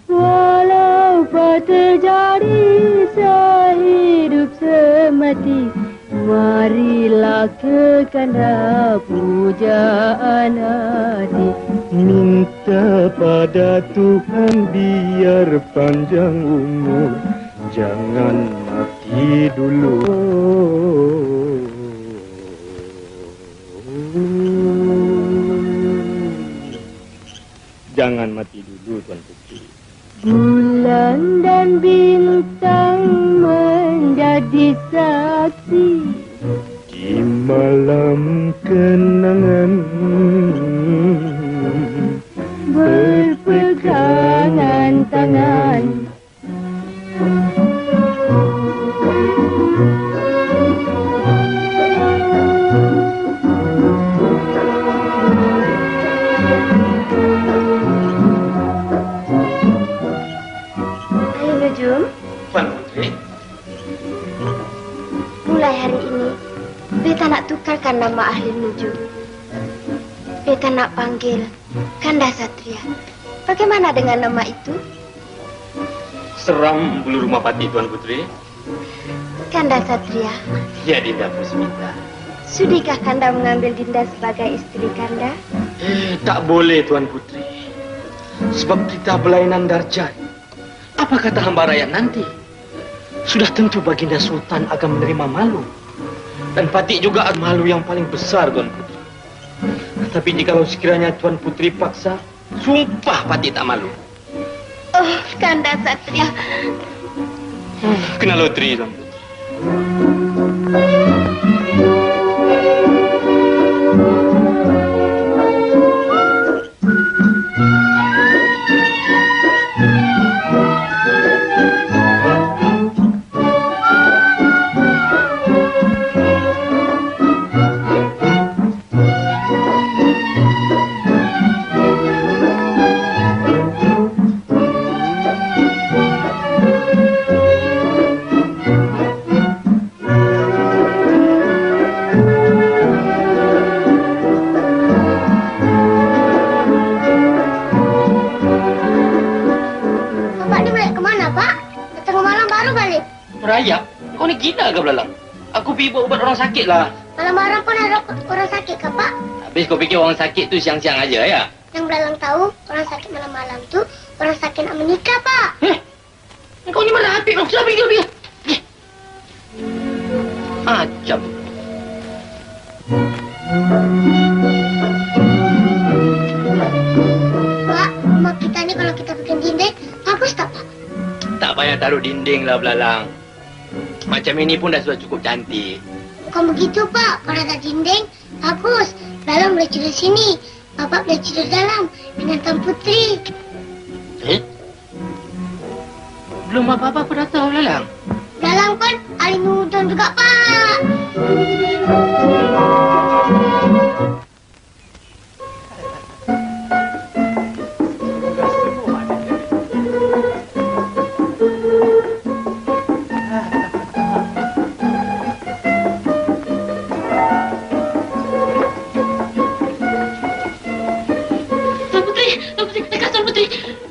Walau apa terjadi sehidup semati, marilah ke kanda pujaan hati. Minta pada Tuhan biar panjang umur, jangan mati dulu. Jangan mati dulu, Tuan Putri. Bulan dan bintang menjadi saksi Di malam kenangan berpegangan tangan. Nujum, Tuan Putri, mulai hari ini, beta nak tukarkan nama Ahli Nujum. Beta nak panggil Kanda Satria. Bagaimana dengan nama itu? seram bulu rumah pati, Tuan Putri. Kanda Satria, Ya, Dinda Puspita. sudikah Kanda mengambil Dinda sebagai istri Kanda? Tak boleh, Tuan Putri. Sebab kita berlainan darjat. Apa kata hamba rakyat nanti? Sudah tentu Baginda Sultan akan menerima malu. Dan Patik juga malu yang paling besar, Tuan Putri. Tapi jikalau sekiranya Tuan Putri paksa, sumpah Patik tak malu. Oh, Kanda Satria. Kena loteri, Tuan Putri. Rayap? Kau ni gila ke belalang? Aku pergi buat ubat orang sakit lah. Malam-malam pun ada orang sakit ke, Pak? Habis kau fikir orang sakit tu siang-siang aja ya? Yang belalang tahu, orang sakit malam-malam tu orang sakit nak menikah, Pak. Kau ni mana hati kau? Siapa pergi? Acam. Pak, rumah kita ni kalau kita bikin dinding, bagus tak, Pak? Tak payah payah taruh dinding lah belalang. Macam ini pun dah sudah cukup cantik. Bukan begitu, Pak. Kalau ada dinding, bagus. Dalam boleh tidur sini. Bapak boleh tidur dalam dengan Tuan Putri. Belum apa-apa aku dah tahu belalang. Dalam kan Ali Nujum juga, Pak.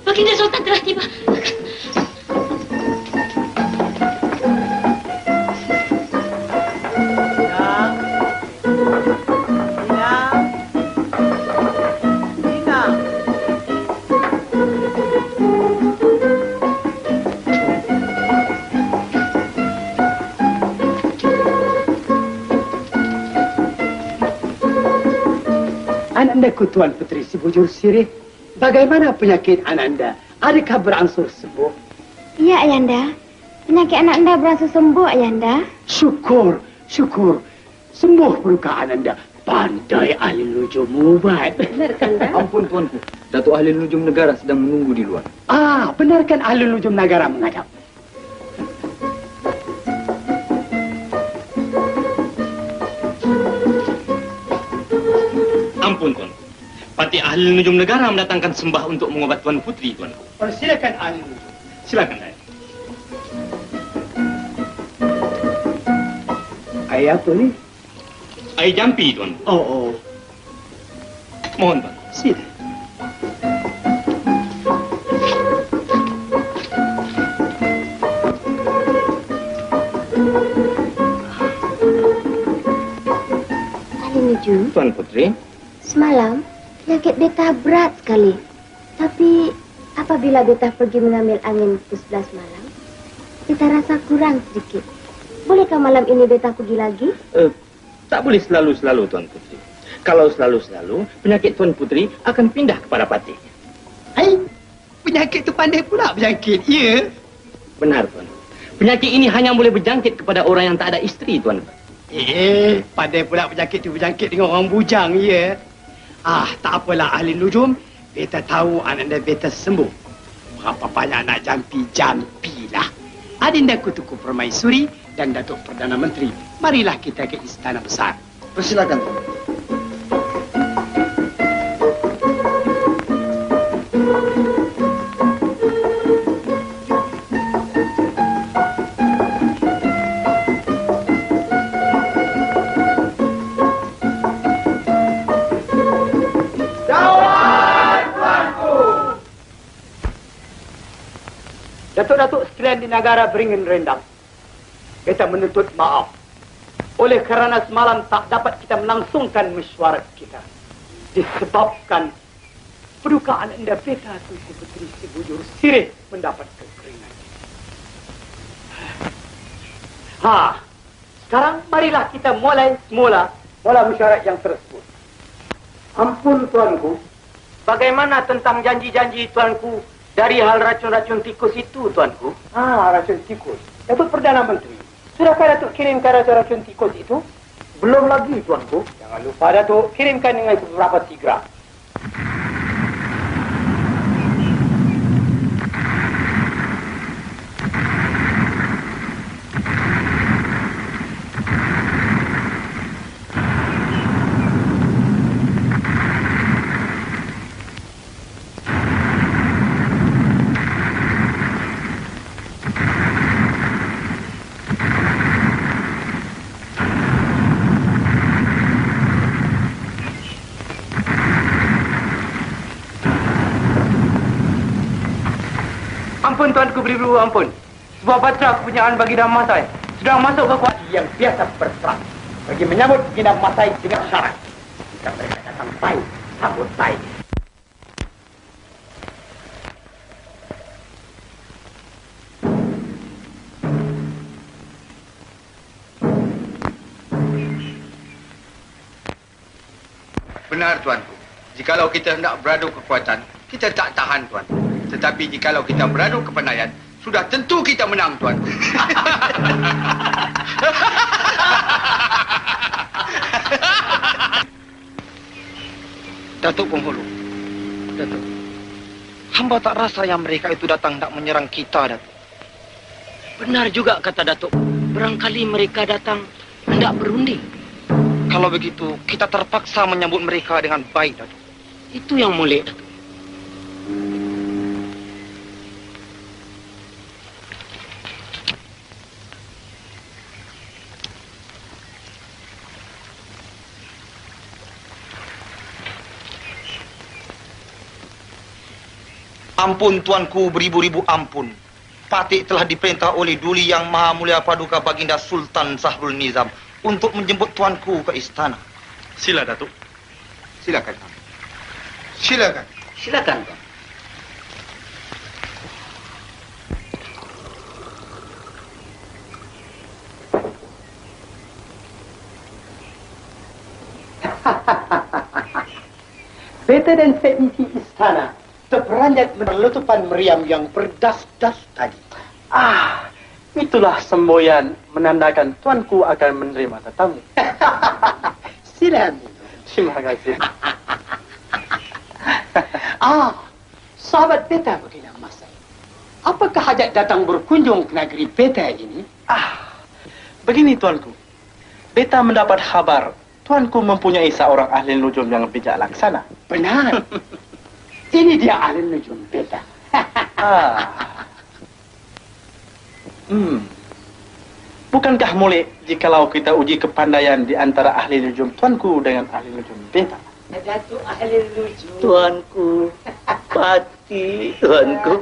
Baginda Sultan telah tiba. Anandaku Tuan Putri si Bujur Sirih, bagaimana penyakit Ananda? Adakah berangsur sembuh? Ya, Ayanda. Penyakit anak anda berangsur sembuh, Ayanda. Syukur, syukur. Sembuh peluka Ananda. Pandai ahli nujum ubat. Benar, Kanda? Ampun tuanku, Datuk Ahli Nujum Negara sedang menunggu di luar. Benarkan ahli nujum negara menghadap. Ampun, tuanku. Pati ahli nujum negara mendatangkan sembah untuk mengobat Tuan Putri, tuanku. Silakan ahli nujum. Silakan, Dai. Air apa ni? Air jampi, tuanku. Oh. Mohon, tuan. Sila. Ahli Nujum, Tuan Putri. semalam penyakit beta berat sekali. Tapi apabila beta pergi mengambil angin pukul 11 malam, beta rasa kurang sedikit. Bolehkah malam ini beta pergi lagi? Tak boleh selalu-selalu, Tuan Putri. Kalau selalu-selalu, penyakit Tuan Putri akan pindah kepada Patih. Hai, penyakit tu pandai pula berjangkit, ya? Benar, Tuan. Penyakit ini hanya boleh berjangkit kepada orang yang tak ada isteri, Tuan. Pandai pula penyakit tu berjangkit dengan orang bujang, ya? Tak apalah ahli nujum. Beta tahu Ananda beta sembuh. Berapa banyak nak jampilah. Adinda Kutuku Permaisuri dan Datuk Perdana Menteri. Marilah kita ke Istana Besar. Persilakan. Datuk-datuk sekalian di negara beringin rendang. Beta menuntut maaf. Oleh kerana semalam tak dapat kita melangsungkan mesyuarat kita. Disebabkan pedukaan anda beta tu si Putri si Bujur Sirih mendapat kekeringan. Sekarang marilah kita mulai semula mesyuarat yang tersebut. Ampun tuanku. Bagaimana tentang janji-janji tuanku dari hal racun-racun tikus itu, tuanku? Racun tikus. Datuk Perdana Menteri, sudahkah Datuk kirimkan racun-racun tikus itu? Belum lagi, tuanku. Jangan lupa, Datuk, kirimkan dengan beberapa tigra. Ampun tuanku beribu, ampun. Sebuah patra kepunyaan Baginda Masai sedang masuk ke kuasa yang biasa berperang bagi menyambut Baginda Masai dengan syarat. Jika mereka datang baik, sambut baik. Benar tuanku. Jikalau kita hendak beradu kekuatan, kita tak tahan tuanku. Tetapi jikalau kita beradu kepandaian, sudah tentu kita menang, Tuan. Datuk Penghulu. Datuk. Hamba tak rasa yang mereka itu datang nak menyerang kita, Datuk. Benar juga kata Datuk. Barangkali mereka datang hendak berunding. Kalau begitu, kita terpaksa menyambut mereka dengan baik, Datuk. Itu yang molek, Datuk. Ampun tuanku, beribu-ribu ampun. Patik telah diperintah oleh Duli Yang Maha Mulia Paduka Baginda Sultan Sahrul Nizam untuk menjemput tuanku ke istana. Sila, Datuk. Silakan. Silakan. Silakan, Tuan. Beta dan Femiti istana terperanjat menerletupan meriam yang berdas-das tadi. Itulah semboyan menandakan tuanku akan menerima tetamu. Silakan. Terima kasih. Sahabat beta Baginda Masai. Apakah hajat datang berkunjung ke negeri beta ini? Begini tuanku. Beta mendapat kabar tuanku mempunyai seorang ahli nujum yang bijak laksana. Benar. Ini dia ahli nujum beta. Bukankah molek jikalau kita uji kepandaian di antara ahli nujum tuanku dengan ahli nujum beta? Datuk ahli nujum. Tuanku, Pati, tuanku.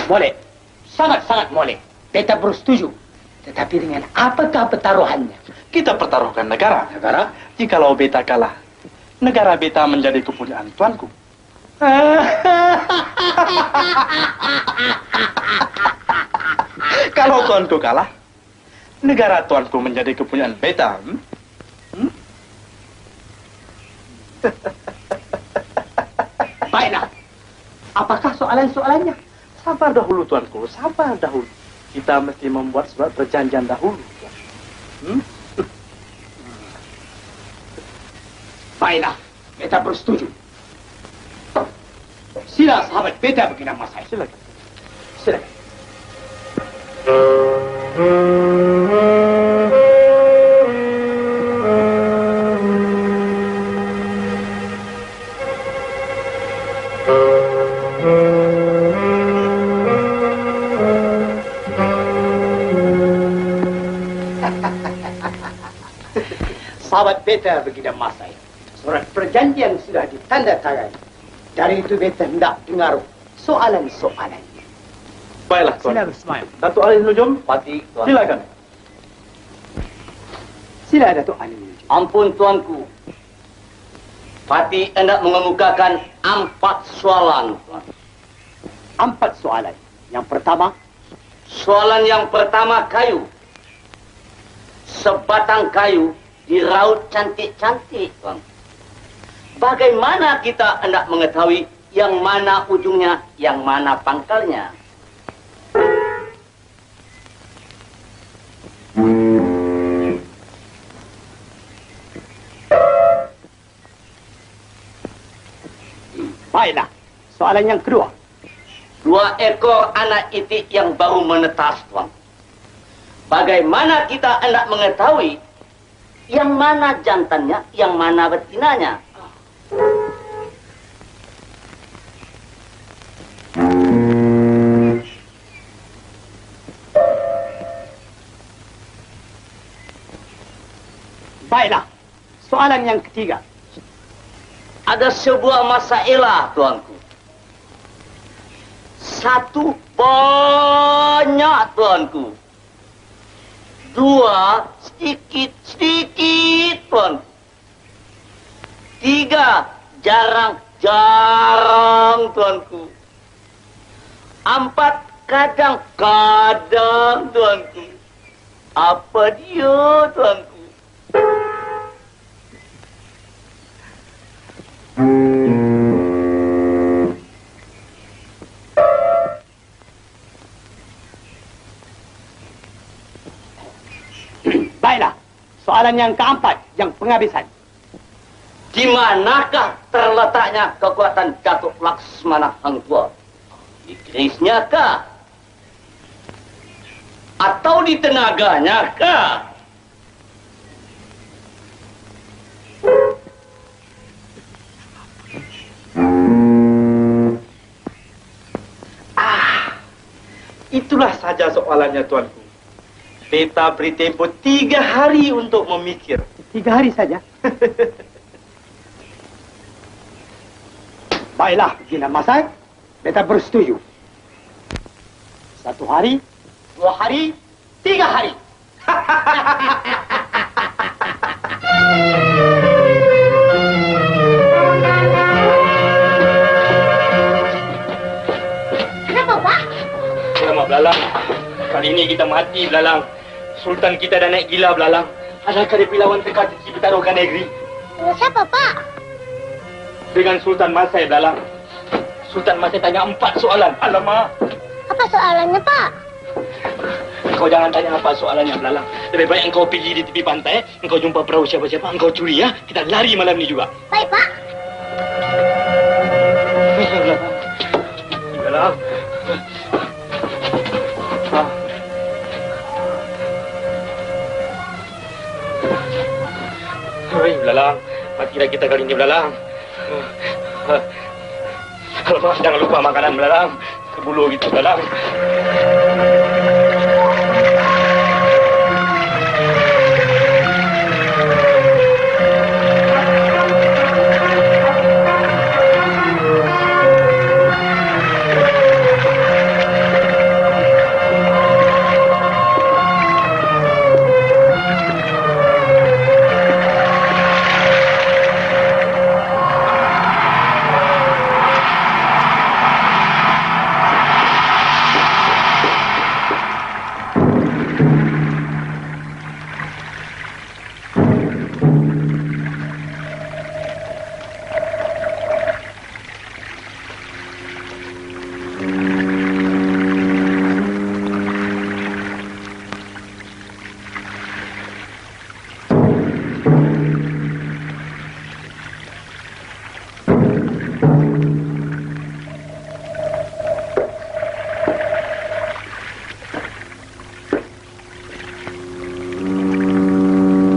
Boleh. Sangat-sangat boleh. Beta bersetuju. Tetapi dengan apakah pertaruhannya? Kita pertaruhkan negara. Negara? Jikalau beta kalah, negara beta menjadi kepunyaan tuanku. Kalau tuanku kalah, negara tuanku menjadi kepunyaan beta. Baiklah. Apakah soalan-soalannya? Sabar dahulu tuanku, sabar dahulu. Kita mesti membuat surat perjanjian dahulu. Baiklah, beta bersetuju. Sila sahabat beta Baginda Masai. Silakan. Silakan. Sahabat beta Baginda Masai. Surat perjanjian sudah ditandatangani. Dari itu beta hendak dengar soalan-soalan. Baiklah tuan. Silakan Ismail. Datuk ahli nujum, Pati, tuan. Silakan. Sila Datuk ahli nujum. Ampun tuanku. Pati hendak mengemukakan 4 soalan, tuan. 4 soalan. Yang pertama, Soalan yang pertama kayu. Sebatang kayu diraut cantik-cantik, tuan. Bagaimana kita hendak mengetahui yang mana ujungnya, yang mana pangkalnya? baiklah. Soalan yang kedua. 2 ekor anak itik yang baru menetas, tuan. Bagaimana kita hendak mengetahui yang mana jantannya, yang mana betinanya? Baiklah. Soalan yang ketiga. Ada sebuah masalah, tuanku. 1 banyak, tuanku. 2 sedikit-sedikit, tuanku. 3 jarang-jarang, tuanku. 4 kadang-kadang, tuanku. Apa dia, tuanku? yang keempat, yang penghabisan. Di manakah terletaknya kekuatan Datuk Laksmana Hang Tuah? Di kerisnya kah? Atau di tenaganya kah? Itulah saja soalannya, Tuanku. Beta beri tempo 3 hari untuk memikir. 3 hari saja? Baiklah, Gina Masai. Beta bersetuju. 1 hari, 2 hari, 3 hari. Kenapa, Pak? Alamak, Belalang. Kali ini kita mati, Belalang. Sultan kita dah naik gila, Belalang. Adakah dia lawan teka-teki pertaruhan negeri? Dengan siapa, Pak? Dengan Sultan Masai, Belalang. Sultan Masai tanya 4 soalan. Alamak. Apa soalannya, Pak? Kau jangan tanya apa soalannya, Belalang. Lebih baik engkau pergi di tepi pantai, engkau jumpa perahu siapa-siapa, engkau curi, ya. Kita lari malam ni juga. Baik, Pak. Belalang. Hei, Belalang. Matilah kita kali ini, Belalang. Alamak, jangan lupa makanan, Belalang. Kebulu gitu, Belalang.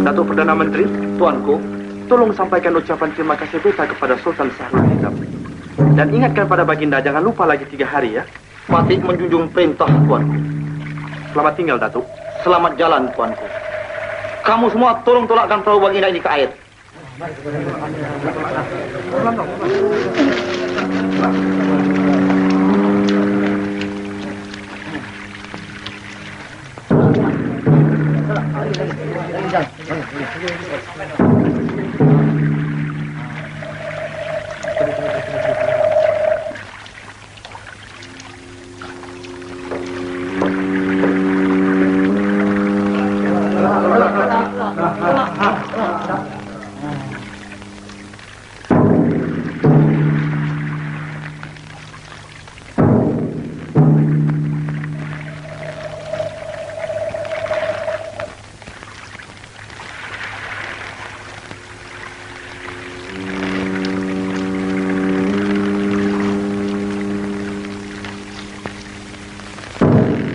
Datuk Perdana Menteri, Tuanku, tolong sampaikan ucapan terima kasih beta kepada Sultan Shahrul Nizam. Dan ingatkan pada Baginda, jangan lupa lagi 3 hari, ya. Patih menjunjung perintah, Tuanku. Selamat tinggal, Datuk. Selamat jalan, Tuanku. Kamu semua tolong tolakkan perahu Baginda ini ke air.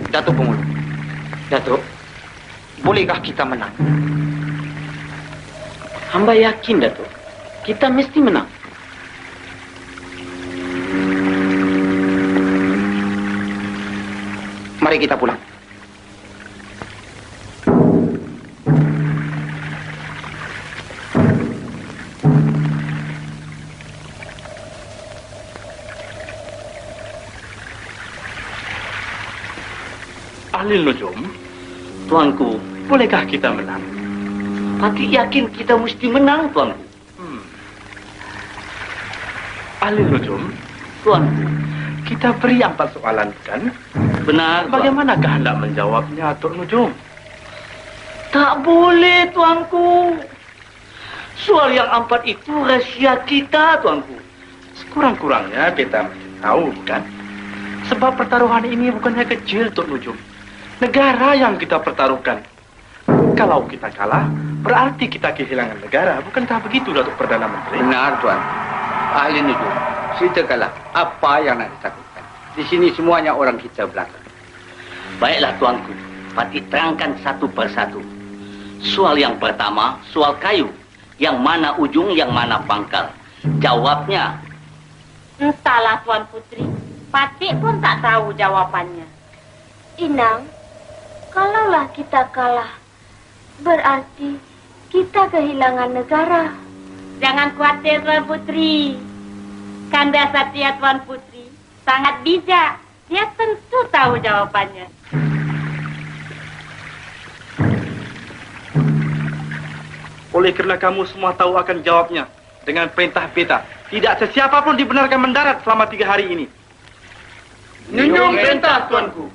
Datuk Pemulu. Datuk, bolehkah kita menang? Hamba yakin, Datuk. Kita mesti menang. Mari kita pulang. Ahli Nujum, Tuanku, bolehkah kita menang? Patih yakin kita mesti menang, Tuanku. Ahli Nujum, Tuanku, kita beri 4 soalan, kan? Benar, Bagaimanakah hendak menjawabnya, Tok Nujum? Tak boleh, Tuanku. Soal yang 4 itu rahasia kita, Tuanku. Sekurang-kurangnya beta mesti tahu, kan? Sebab pertaruhan ini bukannya kecil, Tok Nujum. Negara yang kita pertaruhkan. Kalau kita kalah, berarti kita kehilangan negara. Bukankah begitu, Datuk Perdana Menteri? Benar, Tuan. Ahli Nujum, ceritakanlah apa yang nak ditakutkan. Di sini semuanya orang kita belakang. Baiklah, Tuanku. Patih terangkan satu persatu. Soal yang pertama, soal kayu. Yang mana ujung, yang mana pangkal. Jawabnya. Entahlah, Tuan Putri. Patih pun tak tahu jawabannya. Inang, kalaulah kita kalah, berarti kita kehilangan negara. Jangan khawatir, Tuan Putri. Kanda Satria Tuan Putri sangat bijak. Dia tentu tahu jawabannya. Oleh kerana kamu semua tahu akan jawabnya dengan perintah beta, tidak sesiapa pun dibenarkan mendarat selama 3 hari ini. Nunjung perintah, Tuanku.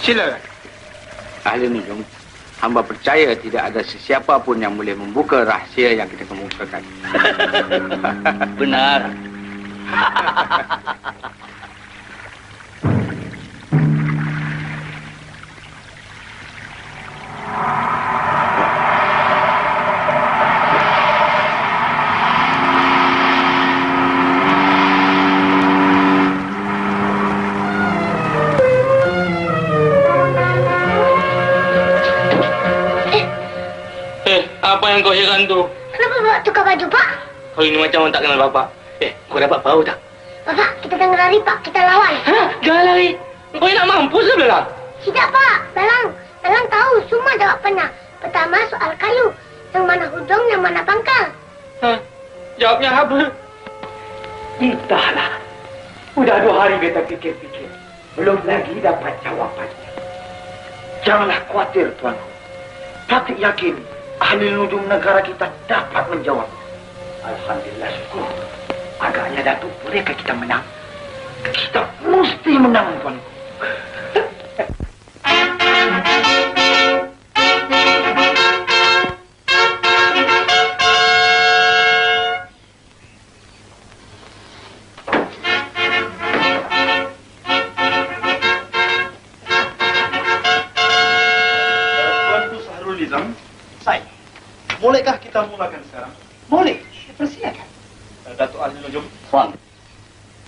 Silakan. Ahli Nujum, hamba percaya tidak ada sesiapa pun yang boleh membuka rahsia yang kita kemukakan. Benar. Apa yang kau heran tu? Kenapa bawa tukar baju, Pak? Kau ini macam orang tak kenal Bapak. Kau dapat bau tak? Bapak, kita jangan lari, Pak. Kita lawan. Hah? Jangan lari. Kau nak mampus ke Belalang? Tidak, Pak. Dalang tahu semua jawapannya. Pertama, soal kayu. Yang mana hujung, yang mana pangkal. Hah? Jawabnya apa? Entahlah. Sudah 2 hari beta fikir-fikir. Belum lagi dapat jawapannya. Janganlah khawatir, Tuanku. Patih yakin ahli nujum negara kita dapat menjawab. Alhamdulillah, syukur. Agaknya Datuk, bolehkah kita menang? Kita mesti menang, Tuanku. Bolehkah kita mulakan sekarang? Boleh, persilakan. Datuk Ahli Nujum. Tuan.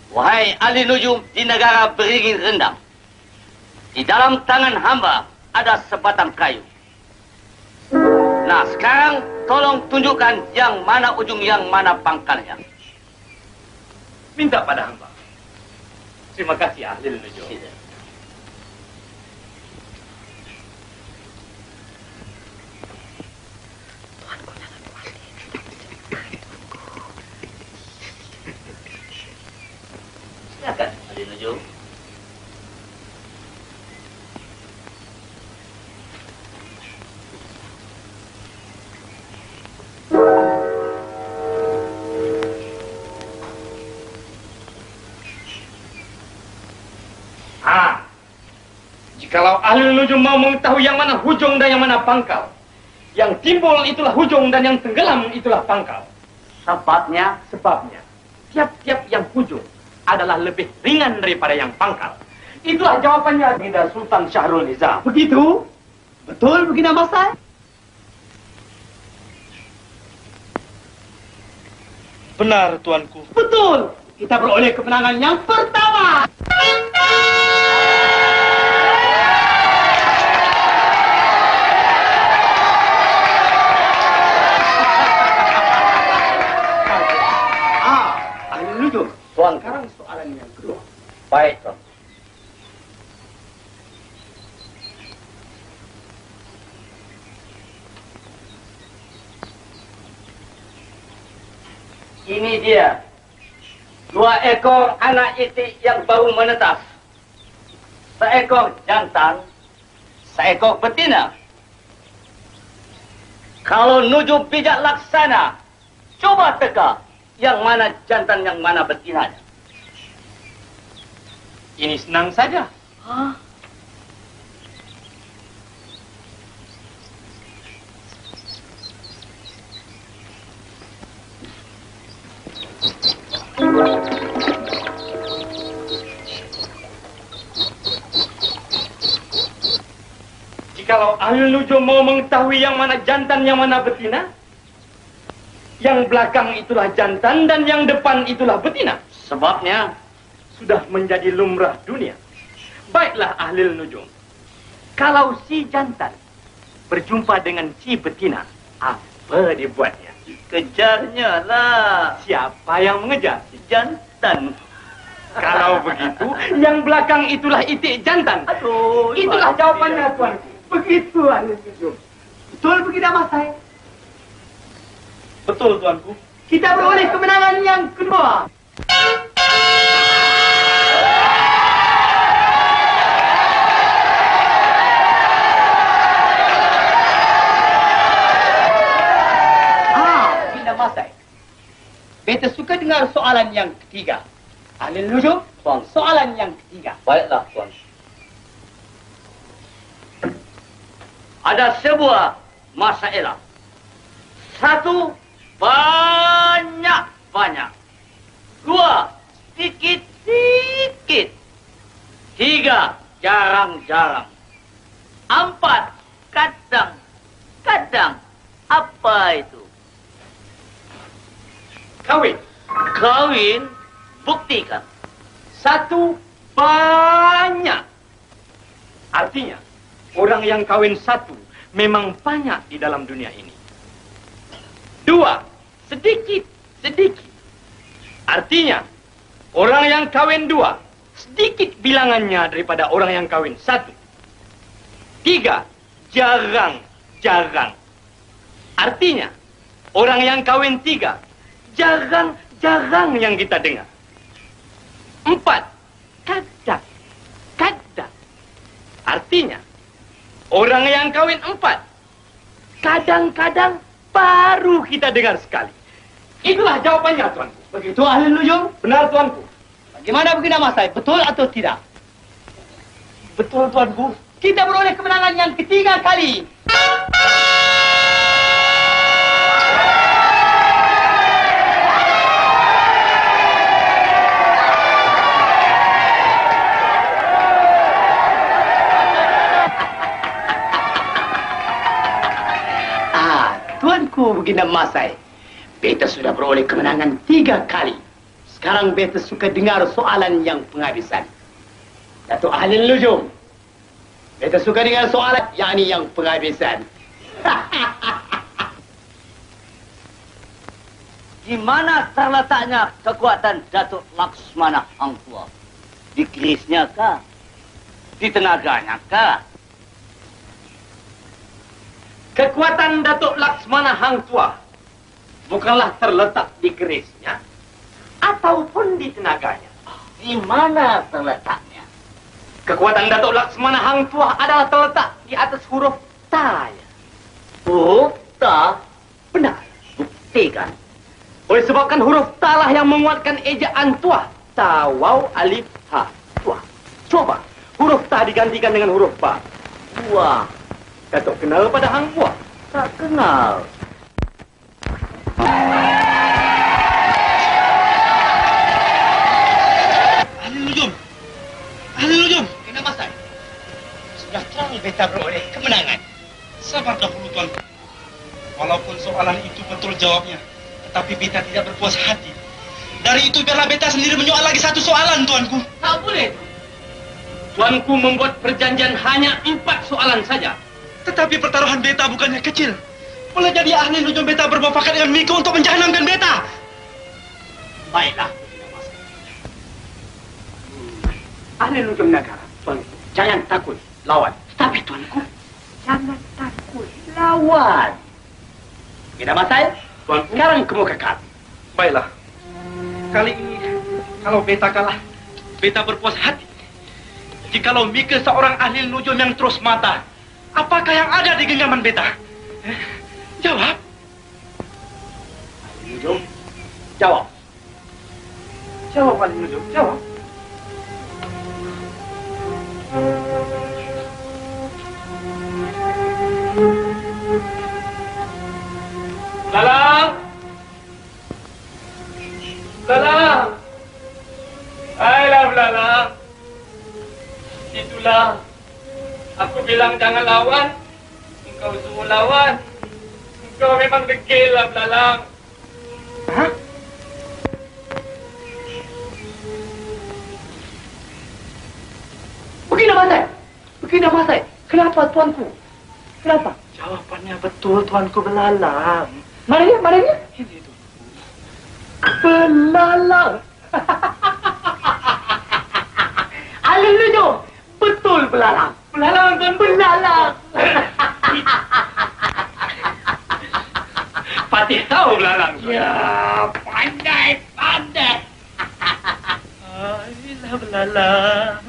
Wahai ahli nujum di negara beringin rendang. Di dalam tangan hamba ada sebatang kayu. Nah, sekarang tolong tunjukkan yang mana ujung, yang mana pangkalnya. Minta pada hamba. Terima kasih ahli nujum. Silakan, ahli nujum. Jikalau ahli nujum mau mengetahui yang mana hujung dan yang mana pangkal, yang timbul itulah hujung dan yang tenggelam itulah pangkal. Sebabnya? Sebabnya, tiap-tiap yang hujung adalah lebih ringan daripada yang pangkal. Itulah jawabannya Baginda Sultan Syahrul Nizam. Begitu? Betul, Baginda Masai? Benar, Tuanku. Betul. Kita beroleh kemenangan yang pertama. Ahli nujum. Tuan, Sekarang soalan yang kedua. baik, Tuan. Ini dia. 2 ekor anak itik yang baru menetas. Seekor jantan, seekor betina. Kalau nujum bijak laksana, coba teka yang mana jantan, yang mana betinanya. Ini senang saja. Hah? Kalau ahli nujum mau mengetahui yang mana jantan, yang mana betina, yang belakang itulah jantan dan yang depan itulah betina. Sebabnya sudah menjadi lumrah dunia. Baiklah ahli nujum, kalau si jantan berjumpa dengan si betina, apa dibuatnya? Kejarnya lah. Siapa yang mengejar? Si jantan. Kalau begitu, yang belakang itulah itik jantan. Aduh, itulah jawabannya, tuanku. Begitu ahli nujum. Betul begitu Mas saya? Betul, tuanku. Kita beroleh kemenangan yang kedua. Bina Masai. Beta suka dengar soalan yang ketiga. Ahli nujum, soalan yang ketiga. Baiklah, tuan. Ada sebuah masalah. Satu, banyak-banyak. Dua, sedikit-sedikit. Tiga, jarang-jarang. Empat, kadang-kadang. Apa itu? Kawin. Kawin, buktikan. Satu, banyak. Artinya, orang yang kawin satu memang banyak di dalam dunia ini. Dua, sedikit-sedikit. Artinya, orang yang kawin dua, sedikit bilangannya daripada orang yang kawin satu. Tiga, jarang-jarang. Artinya, orang yang kawin tiga, jarang-jarang yang kita dengar. Empat, kadang-kadang. Artinya, orang yang kawin empat, kadang-kadang baru kita dengar sekali. Itulah jawabannya, tuanku. Begitu ahli nujum? Benar, tuanku. Bagaimana begini Mas saya? Betul atau tidak? Betul, tuanku. Kita beroleh kemenangan yang ketiga kali. Tuanku Baginda Masai, beta sudah beroleh kemenangan 3 kali. Sekarang beta suka dengar soalan yang penghabisan. Datuk ahli nujum, beta suka dengar soalan yakni yang penghabisan. Di mana terletaknya kekuatan Datuk Laksmana Hang Tuah? Di kerisnya kah? Di tenaganya kah? Kekuatan Datuk Laksmana Hang Tuah bukanlah terletak di kerisnya ataupun di tenaganya. Di mana terletaknya? Kekuatan Datuk Laksmana Hang Tuah adalah terletak di atas huruf Ta. Huruf Ta? Benar. Buktikan. Oleh sebabkan huruf Ta lah yang menguatkan ejaan Tuah. Ta, waw, alif, ha. Tuah. Coba huruf Ta digantikan dengan huruf Ba. Wah. Datuk kenal pada Hang Tuah? Tak kenal. Ahli nujum. Ahli nujum. Kena Masai. Sudah terang beta beroleh kemenangan. Sabar dahulu, Tuan. Walaupun soalan itu betul jawabnya, tetapi beta tidak berpuas hati. Dari itu biarlah beta sendiri menyoal lagi satu soalan, Tuanku. Tak boleh. Tuanku membuat perjanjian hanya 4 soalan saja. Tetapi pertaruhan beta bukannya kecil. Boleh jadi ahli nujum beta bermufakat dengan Miko untuk menjahanamkan beta. Baiklah. Ahli nujum negara, tuanku. Jangan takut lawan. Tapi tuanku, jangan takut lawan. Bina Masai, tuanku. Sekarang kamu kekal. Baiklah. Kali ini, kalau beta kalah, beta berpuas hati. Jikalau Mika seorang ahli nujum yang terus mata, apakah yang ada di genggaman beta? Jawab. Ahli nujum, jawab. Jawab, ahli nujum, jawab. Lalang! Lalang! Ayolah, Lalang. Itulah. Aku bilang jangan lawan. Kau suruh lawan. Kau memang degil lah, belalang. Hah? Begini Masai. Begini Masai. Kenapa tuanku? Kenapa? Jawapannya betul, tuanku belalang. Mana dia? Mana dia? Ini tu. Belalang. Alin Nujum. Betul belalang. Belalang kan Belalang. Patih tahu belalang. Ya, pandai. Ayolah belalang.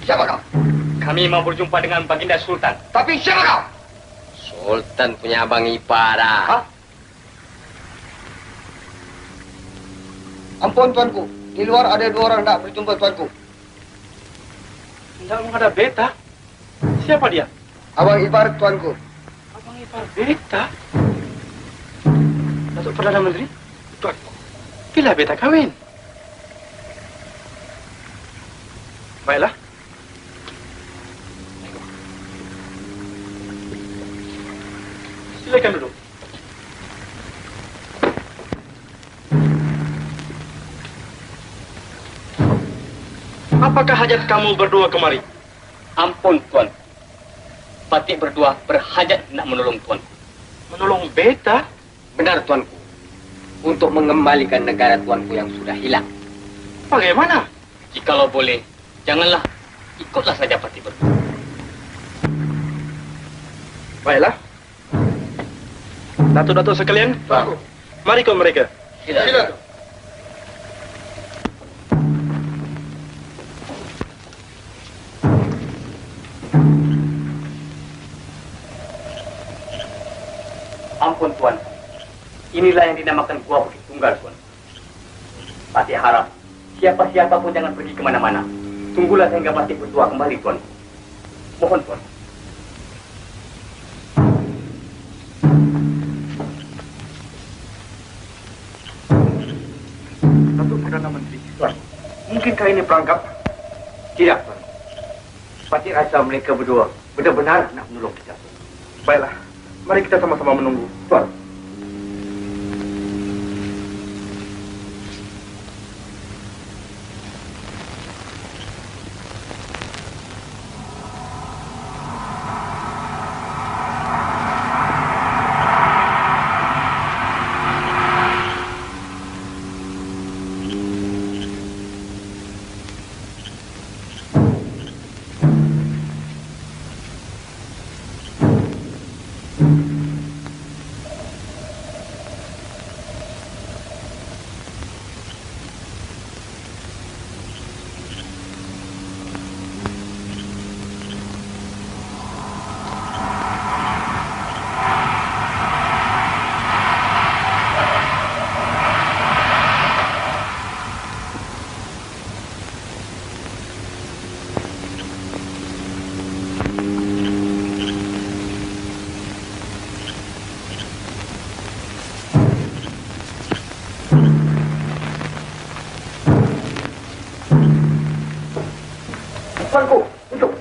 Siapa kau? Kami mau berjumpa dengan Baginda Sultan. Tapi siapa kau? Sultan punya abang ipar. Hah? Ampun tuanku, di luar ada 2 orang nak berjumpa tuanku. Tidak ada beta. Siapa dia? Abang ipar tuanku. Abang ipar beta. Datuk Perdana Menteri? Tuanku. Bila beta kawin? Baiklah. Silakan duduk. Apakah hajat kamu berdua kemari? Ampun, Tuan. Patih berdua berhajat nak menolong Tuan. Menolong beta? Benar, Tuanku. Untuk mengembalikan negara Tuanku yang sudah hilang. Bagaimana? Jikalau boleh, janganlah. Ikutlah saja Patih berdua. Baiklah. Datuk-datuk sekalian, mari kau mereka. Sila. Ampun, Tuan. Inilah yang dinamakan Gua Bukit Tunggal, Tuan. Patih harap siapa-siapa pun jangan pergi kemana-mana. Tunggulah sehingga Patih berdua kembali, Tuan. Mohon, Tuan. Datuk Perdana Menteri, Tuan. Mungkinkah ini perangkap? Tidak, Tuan. Patih rasa mereka berdua benar-benar nak menolong kita. Baiklah, mari kita sama-sama menunggu. Tuan. Tuanku, duduk.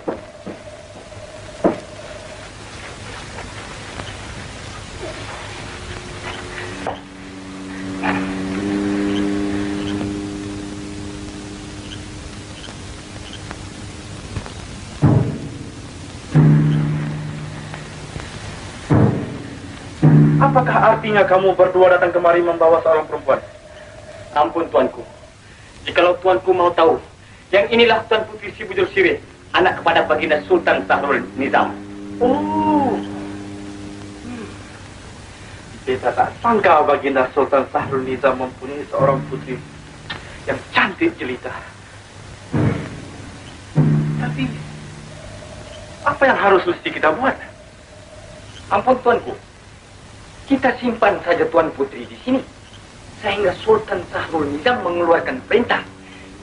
Apakah artinya kamu berdua datang kemari membawa seorang perempuan? Ampun tuanku. Jikalau tuanku mau tahu, yang inilah Tuan Putri Si Bujur Sirih, anak kepada Baginda Sultan Sahrul Nizam. Oh. Beta tak sangka Baginda Sultan Sahrul Nizam mempunyai seorang putri yang cantik jelita. Tapi apa yang harus mesti kita buat? Ampun tuanku, kita simpan saja Tuan Putri di sini sehingga Sultan Sahrul Nizam mengeluarkan perintah.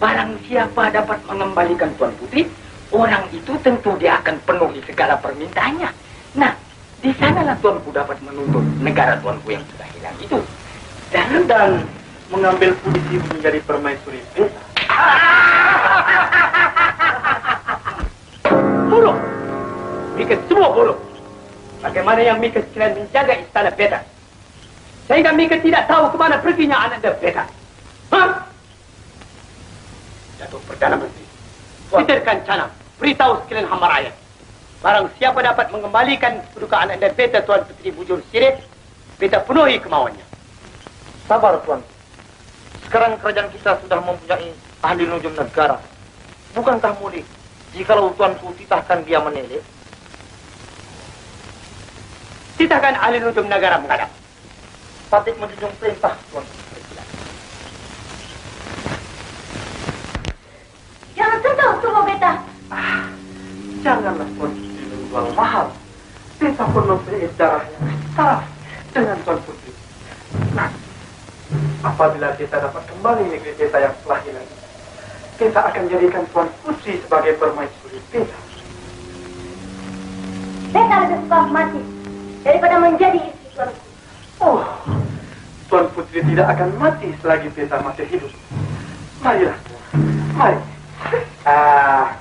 Barang siapa dapat mengembalikan Tuan Putri, orang itu tentu dia akan penuhi segala permintaannya. Nah, di sanalah tuanku dapat menuntut negara tuanku yang sudah hilang itu. Dan mengambil posisi menjadi permaisuri Beta. Buruk! Mika semua buruk. Bagaimana yang Mika sekalian menjaga istana Beta? Sehingga Mika tidak tahu kemana perginya Ananda Beta. Hah? Datuk Perdana Menteri, Peterkan Cana, beritahu sekalian hamba rakyat. Barang siapa dapat mengembalikan kedudukan Ananda Beta Tuan Putri Bujur Sirih, Beta penuhi kemauannya. Sabar, Tuan. Sekarang kerajaan kita sudah mempunyai ahli nujum negara. Bukankah mudah jikalau tuanku titahkan dia menelek? Titahkan ahli nujum negara menghadap. Patut menjunjung perintah, Tuan. Jangan sentuh tubuh Beta. Janganlah Tuan Putri menjual mahal. Beta pun mempunyai darah yang saraf dengan Tuan Putri. Nah, apabila Beta dapat kembali negeri Beta yang telah hilang, Beta akan jadikan Tuan Putri sebagai permaisuri Beta. Beta lebih suka mati daripada menjadi istri tuanku. Oh, Tuan Putri tidak akan mati selagi Beta masih hidup. Marilah, Tuan. Mari.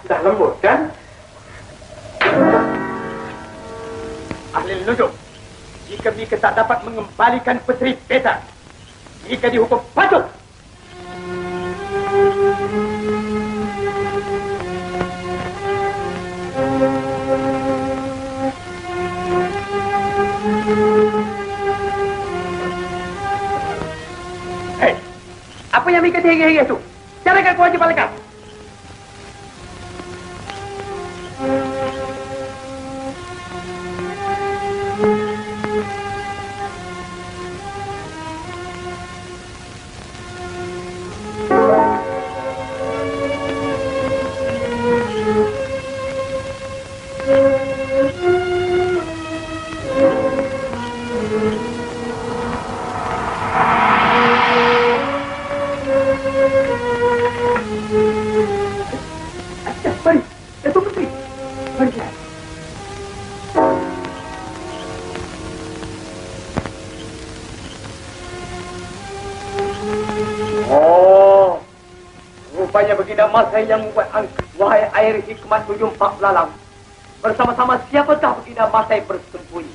Dah lembut, kan? Ahli nujum, jika Mika tak dapat mengembalikan putri Beta, Mika dihukum patung. Hei, apa yang Mika hege-hege itu? Carakan kewajiban lekas. Mari, Datuk Putri. Mari kita. Oh, rupanya Baginda Masai yang membuat angkat. Wahai air hikmat ujung Pak Lalang. Bersama-sama siapakah Baginda Masai bersembunyi?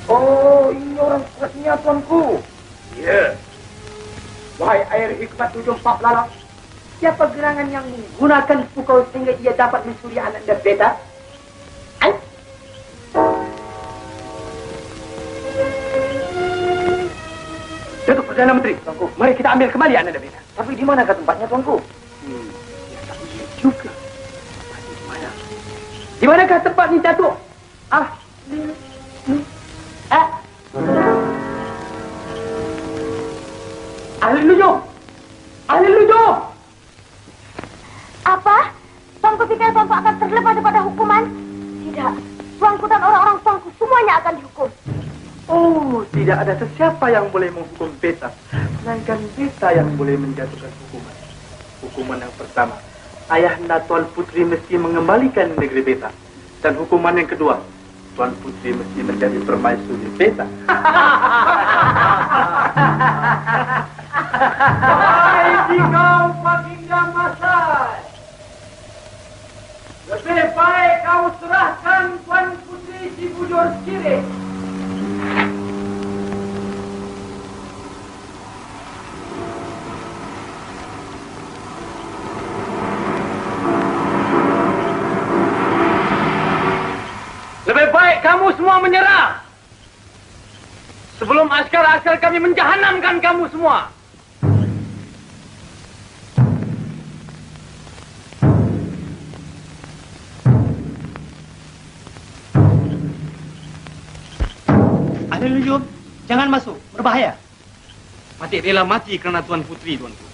Oh, ini orang kuatnya tuanku. Ya. Wahai air hikmat ujung Pak Lalang, siapa gerangan yang menggunakan pukul sehingga ia dapat mencuri Ananda Beta? Datuk Perdana Menteri, tuanku, mari kita ambil kembali Ananda Beta. Tapi di manakah tempatnya, tuanku? Ya tak boleh juga. Di mana? Di manakah tempatnya, Datuk? Ahli nujum! Ahli nujum! Apa? Tuanku pikir tuanku akan terlepas daripada hukuman? Tidak. Tuanku dan orang-orang tuanku semuanya akan dihukum. Oh, tidak ada sesiapa yang boleh menghukum Beta, melainkan Beta yang boleh menjatuhkan hukuman. Hukuman yang pertama, ayahanda Tuan Putri mesti mengembalikan negeri Beta. Dan hukuman yang kedua, Tuan Putri mesti menjadi permaisuri Beta. Hai kau Baginda Masai, lebih baik kau serahkan Tuan Putri Si Bujur Sirih. kamu semua menyerah. Sebelum askar-askar kami menjahanamkan kamu semua. Ahli nujum, jangan masuk, berbahaya. Mati rela mati kerana Tuan Putri, tuanku.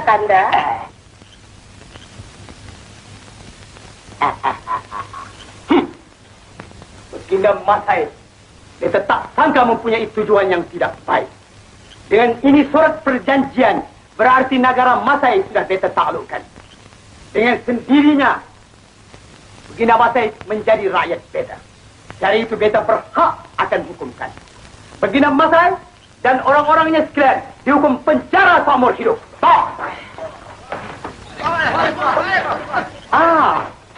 Kanda. Baginda Masai, beta tak sangka mempunyai tujuan yang tidak baik. Dengan ini surat perjanjian, berarti negara Masai sudah beta taklukkan. Dengan sendirinya, Baginda Masai menjadi rakyat beta. Dari itu beta berhak akan hukumkan. Baginda Masai dan orang-orangnya sekalian dihukum penjara seumur hidup.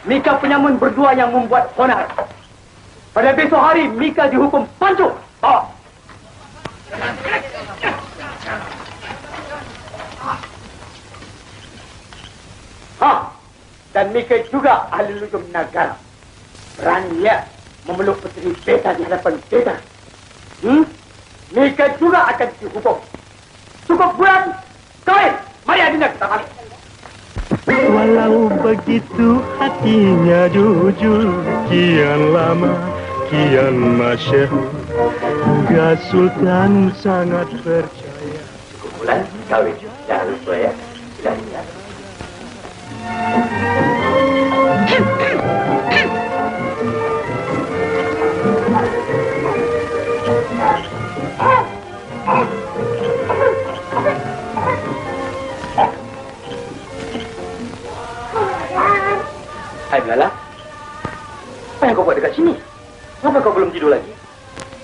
Mika penyamun berdua yang membuat onar. Pada besok hari, Mika dihukum pancung. Dan Mika juga ahli nujum negara. Beraninya memeluk putri beta di hadapan beta. Mika juga akan dihukum. Cukup bulan, kawin. Mari adinda kita balik. Walau begitu hatinya jujur, kian lama, kian masyhur, Gak Sultan sangat percaya. Cukup bulan, kawin. Jangan lupa ya. Sudah siap. Hai Belala, apa yang kau buat dekat sini? Kenapa kau belum tidur lagi?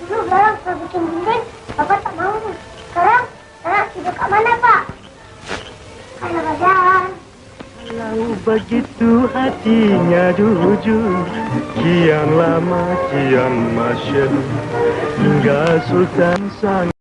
Dulu Belalang sudah bikin dinding, Bapak tak mau. Sekarang tidur kat mana Pak? Kalau badan. Walau begitu hatinya jujur, kian lama kian masyhur, hingga Sultan sang